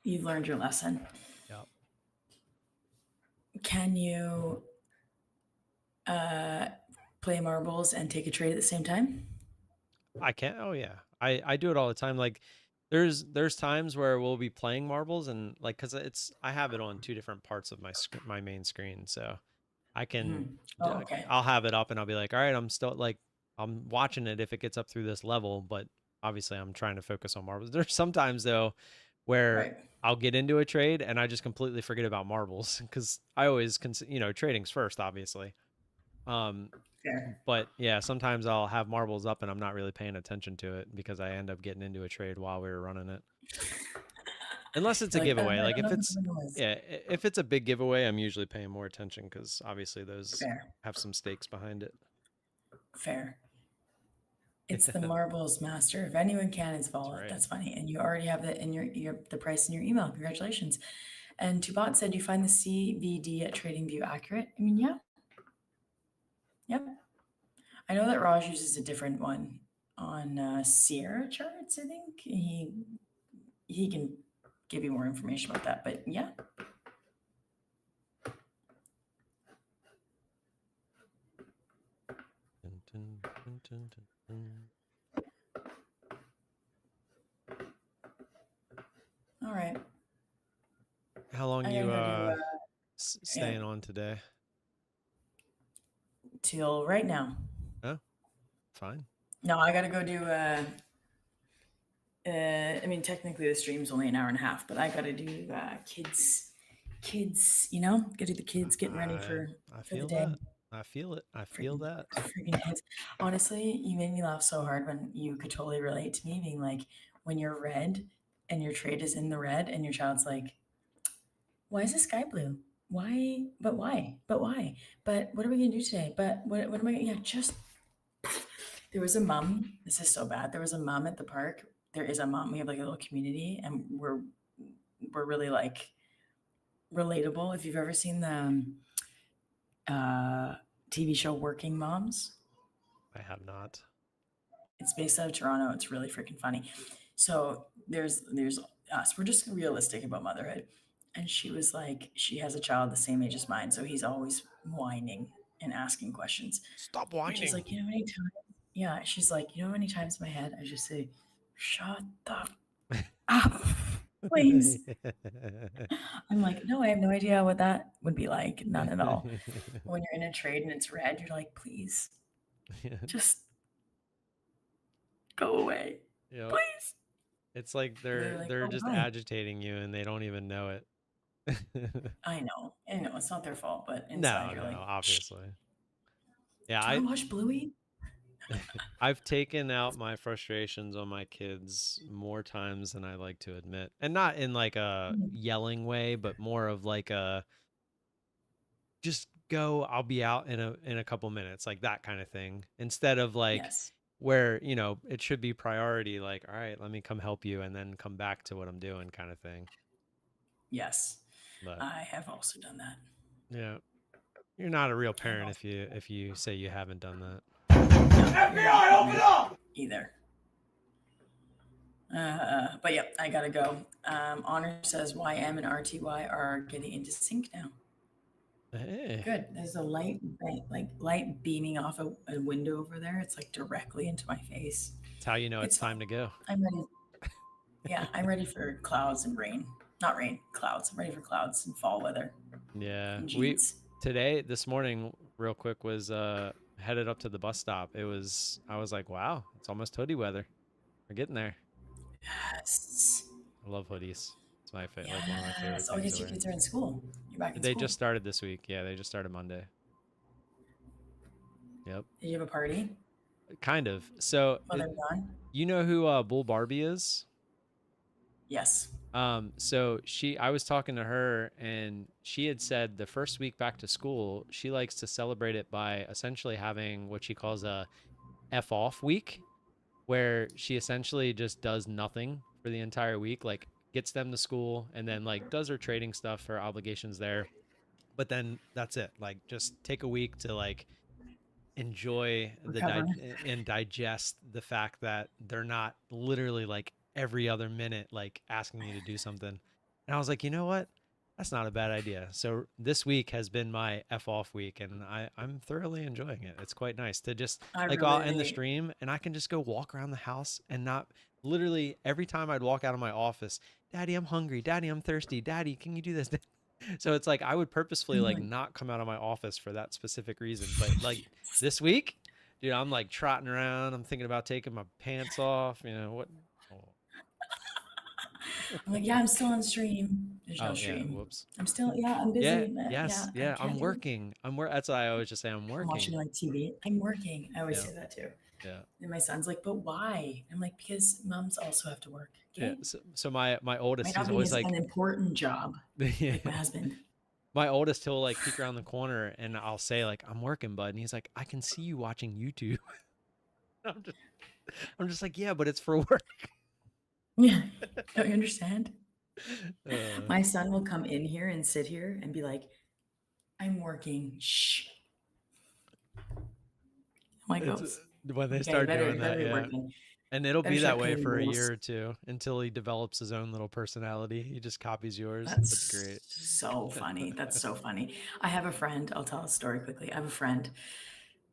you've learned your lesson. Yeah. Can you play marbles and take a trade at the same time? I can. Oh yeah, I do it all the time. Like there's times where we'll be playing marbles and like because I have it on two different parts of my main screen, so I can Oh, okay. I'll have it up and I'll be like, all right, I'm still like I'm watching it if it gets up through this level, but obviously I'm trying to focus on marbles. There's sometimes though where Right. I'll get into a trade and I just completely forget about marbles because I always trading's first, obviously. Um, Fair. but yeah, sometimes I'll have marbles up and I'm not really paying attention to it because I end up getting into a trade while we were running it. Unless it's a You're like, giveaway. I Like don't know if what it's the window is. yeah, if it's a big giveaway, I'm usually paying more attention because obviously those Fair. have some stakes behind it. Fair. It's the That's marbles master. If anyone can, it's VOLA. right. That's funny. And you already have that in your the price in your email. Congratulations. And Tubat said, you find the CVD at TradingView accurate? I mean, yeah. Yep. I know that Raj uses a different one on Sierra charts, I think. He can give you more information about that. But yeah. Dun, dun, dun, dun, dun, dun. All right. How long I you gotta go do yeah, staying on today? till right now. Oh, fine. No, I gotta go do I mean technically the stream's only an hour and a half, but I gotta do kids, gotta do the kids getting ready I I for the feel day. that. I feel it. I feel Freaking that. freaking kids. Honestly, you made me laugh so hard when you could totally relate to me being like when you're red and your trade is in the red and your child's like, why is the sky blue? Why? But why? But why? But what are we gonna do today? But what am I gonna, yeah, just there was a mom. This is so bad. There was a mom at the park. There is a mom. We have like a little community, and we're really like relatable. If you've ever seen the TV show Working Moms, I have not. it's based out of Toronto. It's really freaking funny. So there's us. We're just realistic about motherhood. And she was like, she has a child the same age as mine, so he's always whining and asking questions. Stop And she's whining. like, you know how many times? Yeah, she's like, you know how many times in my head I just say, shut the up, please. I'm like, no, I have no idea what that would be like. None at all. When you're in a trade and it's red, you're like, please, just go away, Yep. please. It's like And they're like, they're oh, just hi. agitating you and they don't even know it. I know, it's not their fault, but inside No, you're no, like, shh, obviously. Yeah, do you want to watch Bluey? I've taken out my frustrations on my kids more times than I like to admit. And not in like a Mhm. yelling way, but more of like a just go, I'll be out in a couple minutes, like that kind of thing. Instead of like Yes, where, it should be priority like, all right, let me come help you and then come back to what I'm doing kind of thing. yes. But I have also done that. yeah, you're not a real I've parent also if you say you haven't done that. FBI, open up! either. But yeah, I gotta go. Honor says YM and RTY are getting into sync now. Hey, Good. There's a light beaming off a window over there. It's like directly into my face. it's how you know it's It's fine. time to go. I'm ready. Yeah, I'm ready for clouds and rain. Not rain, clouds. I'm ready for clouds and fall weather Yeah, and we jeans. today this morning real quick was headed up to the bus stop. I was like, wow, it's almost hoodie weather. We're getting there. Yes. I love hoodies. It's my like one of my favorite Yes. Oh, I things guess to your wear. kids are in school. You're back in They just school. started this week. Yeah, they just started Monday. Yep. Did you have a party Kind of. So, while they're gone? you know who Bull Barbie is? Yes. So I was talking to her and she had said the first week back to school, she likes to celebrate it by essentially having what she calls a F off week, where she essentially just does nothing for the entire week, like gets them to school and then like does her trading stuff, her obligations there. But then that's it. Like just take a week to like enjoy Recover. and digest the fact that they're not literally like every other minute like asking you to do something. And I was like, you know what? That's not a bad idea. So this week has been my F off week and I'm thoroughly enjoying it. It's quite nice to just I like I'll end the really, stream and I can just go walk around the house and not literally every time I'd walk out of my office, Daddy, I'm hungry. Daddy, I'm thirsty. Daddy, can you do this? So it's like I would purposefully I'm like like, not come out of my office for that specific reason. But like this week, dude, I'm like trotting around. I'm thinking about taking my pants off. You know what? Oh, I'm like, yeah, I'm still on stream. There's no oh yeah. stream. Whoops. I'm still, yeah, I'm Yeah. busy. Yeah, Yes. I Yeah. I'm can't do it. working. That's what I always just say. I'm I'm watching working. like TV. I'm working. I always Yeah. say that too. Yeah. And my son's like, but why? I'm like, because moms also have to work. Yeah. Okay. So my Might oldest, not he's be always as an like, important job yeah. like my husband. My oldest, he'll like peek around the corner and I'll say like, I'm working, bud. And he's like, I can see you watching YouTube. I'm just, I'm just like, yeah, but it's for work. Yeah. Don't you understand? Uh, My son will come in here and sit here and be like, I'm working. Shh. I'm like, it's oh, when they okay, start doing you better that, be yeah. working. And it'll Better be that start way paying for a bills. year or two until he develops his own little personality. He just copies yours. That's That's great. so funny. That's so funny. I have a friend. I'll tell a story quickly. I have a friend,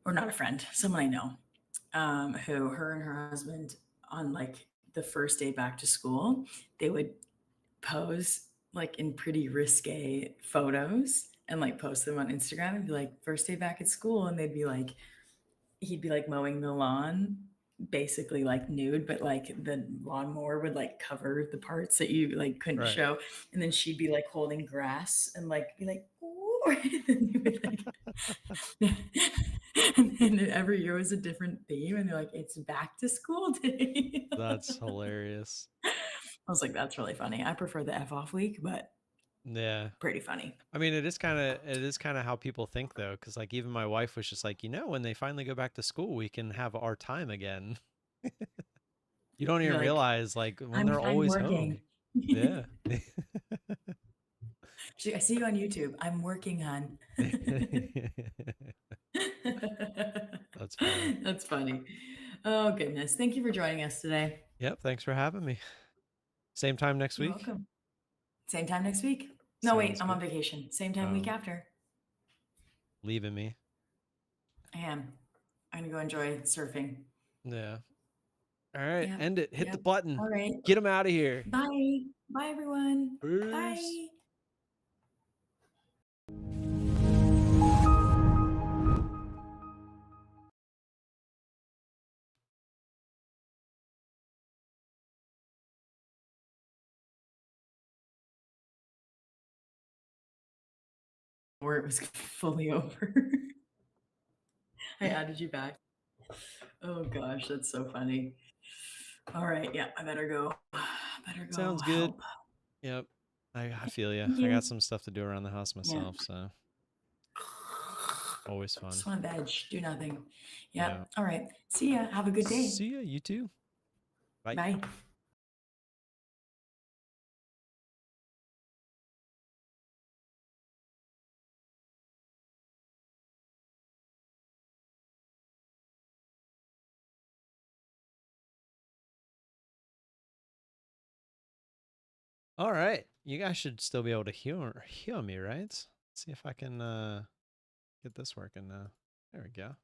or not a friend, someone I know, who her and her husband on like the first day back to school, they would pose like in pretty risque photos and like post them on Instagram and be like, first day back at school. And they'd be like, he'd be like mowing the lawn, basically like nude, but like the lawnmower would like cover the parts that you like couldn't Right. show. And then she'd be like holding grass and like be like, ooh. And then you would like, and then every year was a different theme. And they're like, it's back to school day. That's hilarious. I was like, that's really funny. I prefer the F off week, but Yeah. pretty funny. I mean, it is kind of how people think though, because like even my wife was just like, when they finally go back to school, we can have our time again. You don't You're even like, realize like when they're I'm always working. home. Yeah. I see you on YouTube. I'm working on. That's funny. That's funny. Oh, goodness. Thank you for joining us today. Yep. Thanks for having me. Same time next You're week. welcome. Same time next week. No, wait, Sounds I'm on good. vacation. Same time week Oh, after. leaving me. I am. I'm going to go enjoy surfing. Yeah. All right. Yep. End it. Hit the Yep. button. All right. Get him out of here. Bye. Bye, everyone. Peace. Bye. Where it was fully over. I added you back. Oh gosh, that's so funny. All right, yeah, I better go. Better go Sounds good. help. Yep. I feel you. Thank I got you. some stuff to do around the house Yeah. myself, so always fun. Just want to veg, do nothing. Yeah. Yep. All right. See ya. Have a good day. See ya, you too. Bye. Bye. All right. You guys should still be able to hear me, right? see if I can get this working now. There we go.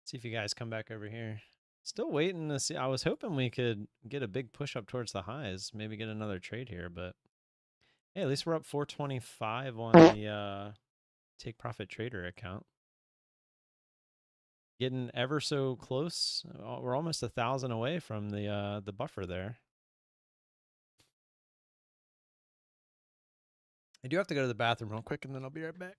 See if you guys come back over here. Still waiting to see. I was hoping we could get a big push up towards the highs, maybe get another trade here, but hey, at least we're up 425 on the take profit trader account. Getting ever so close. We're almost 1,000 away from the buffer there. I do have to go to the bathroom real quick, and then I'll be right back.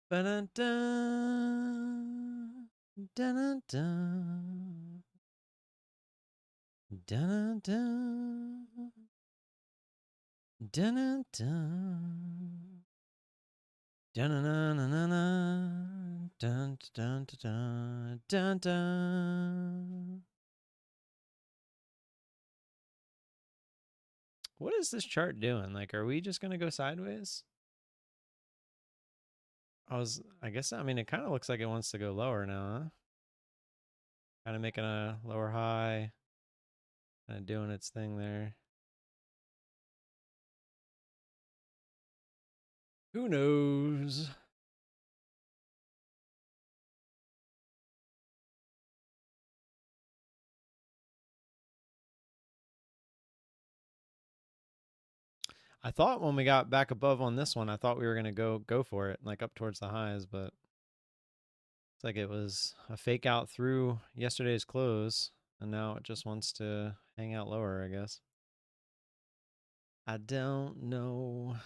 Ba-dun-dun, dun-dun-dun, dun-dun-dun, dun-dun-dun, dun-dun-dun-dun-dun, dun-dun-dun-dun, dun-dun. What is this chart doing? Like, are we just gonna go sideways? I guess, I mean, it kind of looks like it wants to go lower now, huh? Kind of making a lower high, kind of doing its thing there. Who knows? I thought when we got back above on this one, I thought we were gonna go for it, like up towards the highs, but it's like it was a fake out through yesterday's close, and now it just wants to hang out lower, I guess. I don't know.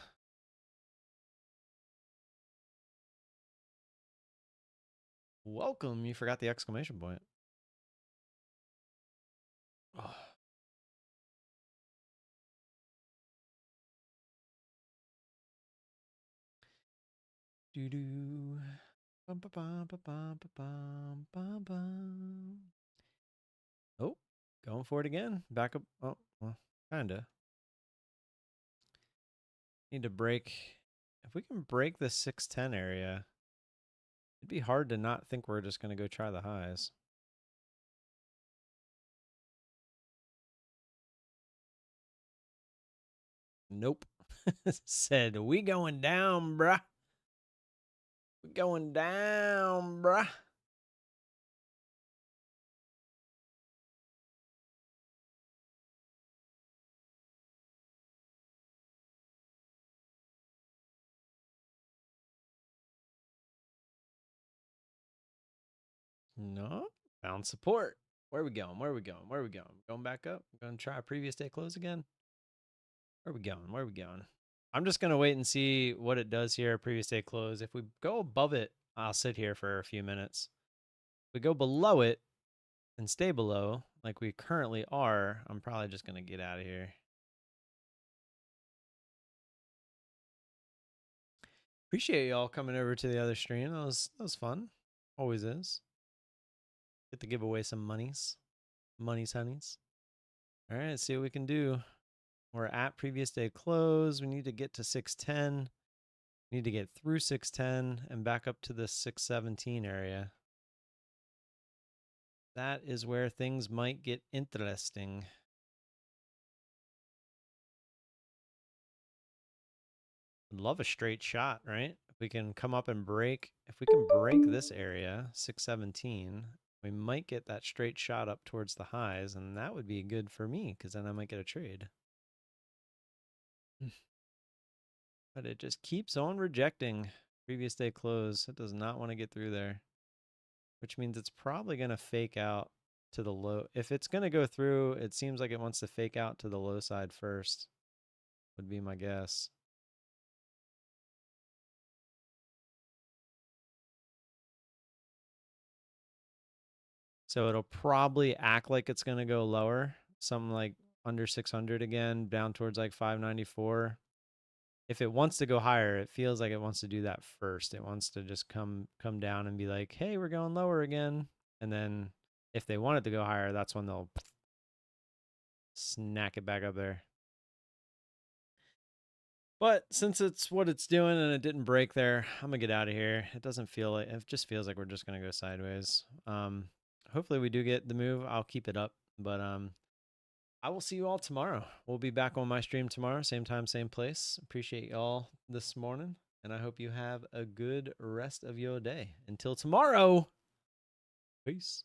Welcome. You forgot the exclamation point. Oh. Doo doo. Bum ba bum ba bum ba bum bum bum. Oh, going for it again. Back up. Oh, well, kinda. Need to break. If we can break the 610 area, it'd be hard to not think we're just gonna go try the highs. Nope. Said we going down, bruh. We going down, bruh. No, found support. Where we going? Where we going? Where we going? Going back up? Going to try a previous day close again? Where we going? Where we going? I'm just going to wait and see what it does here, previous day close. If we go above it, I'll sit here for a few minutes. If we go below it and stay below, like we currently are, I'm probably just going to get out of here. Appreciate y'all coming over to the other stream. That was fun. Always is. Get to give away some monies. Monies, honeys. All right, let's see what we can do. We're at previous day close. We need to get to 610. We need to get through 610 and back up to the 617 area. That is where things might get interesting. I'd love a straight shot, right? If we can come up and break, if we can break this area, 617, we might get that straight shot up towards the highs, and that would be good for me because then I might get a trade. But it just keeps on rejecting previous day close. It does not want to get through there, which means it's probably going to fake out to the low. If it's going to go through, it seems like it wants to fake out to the low side first, would be my guess. So it'll probably act like it's going to go lower, something like under 600 again, down towards like 594. If it wants to go higher, it feels like it wants to do that first. It wants to just come down and be like, "Hey, we're going lower again." And then if they want it to go higher, that's when they'll snack it back up there. But since it's what it's doing and it didn't break there, I'm gonna get out of here. It doesn't feel like it just feels like we're just gonna go sideways. Hopefully we do get the move. I'll keep it up, but I will see you all tomorrow. We'll be back on my stream tomorrow, same time, same place. Appreciate y'all this morning, and I hope you have a good rest of your day. Until tomorrow, peace.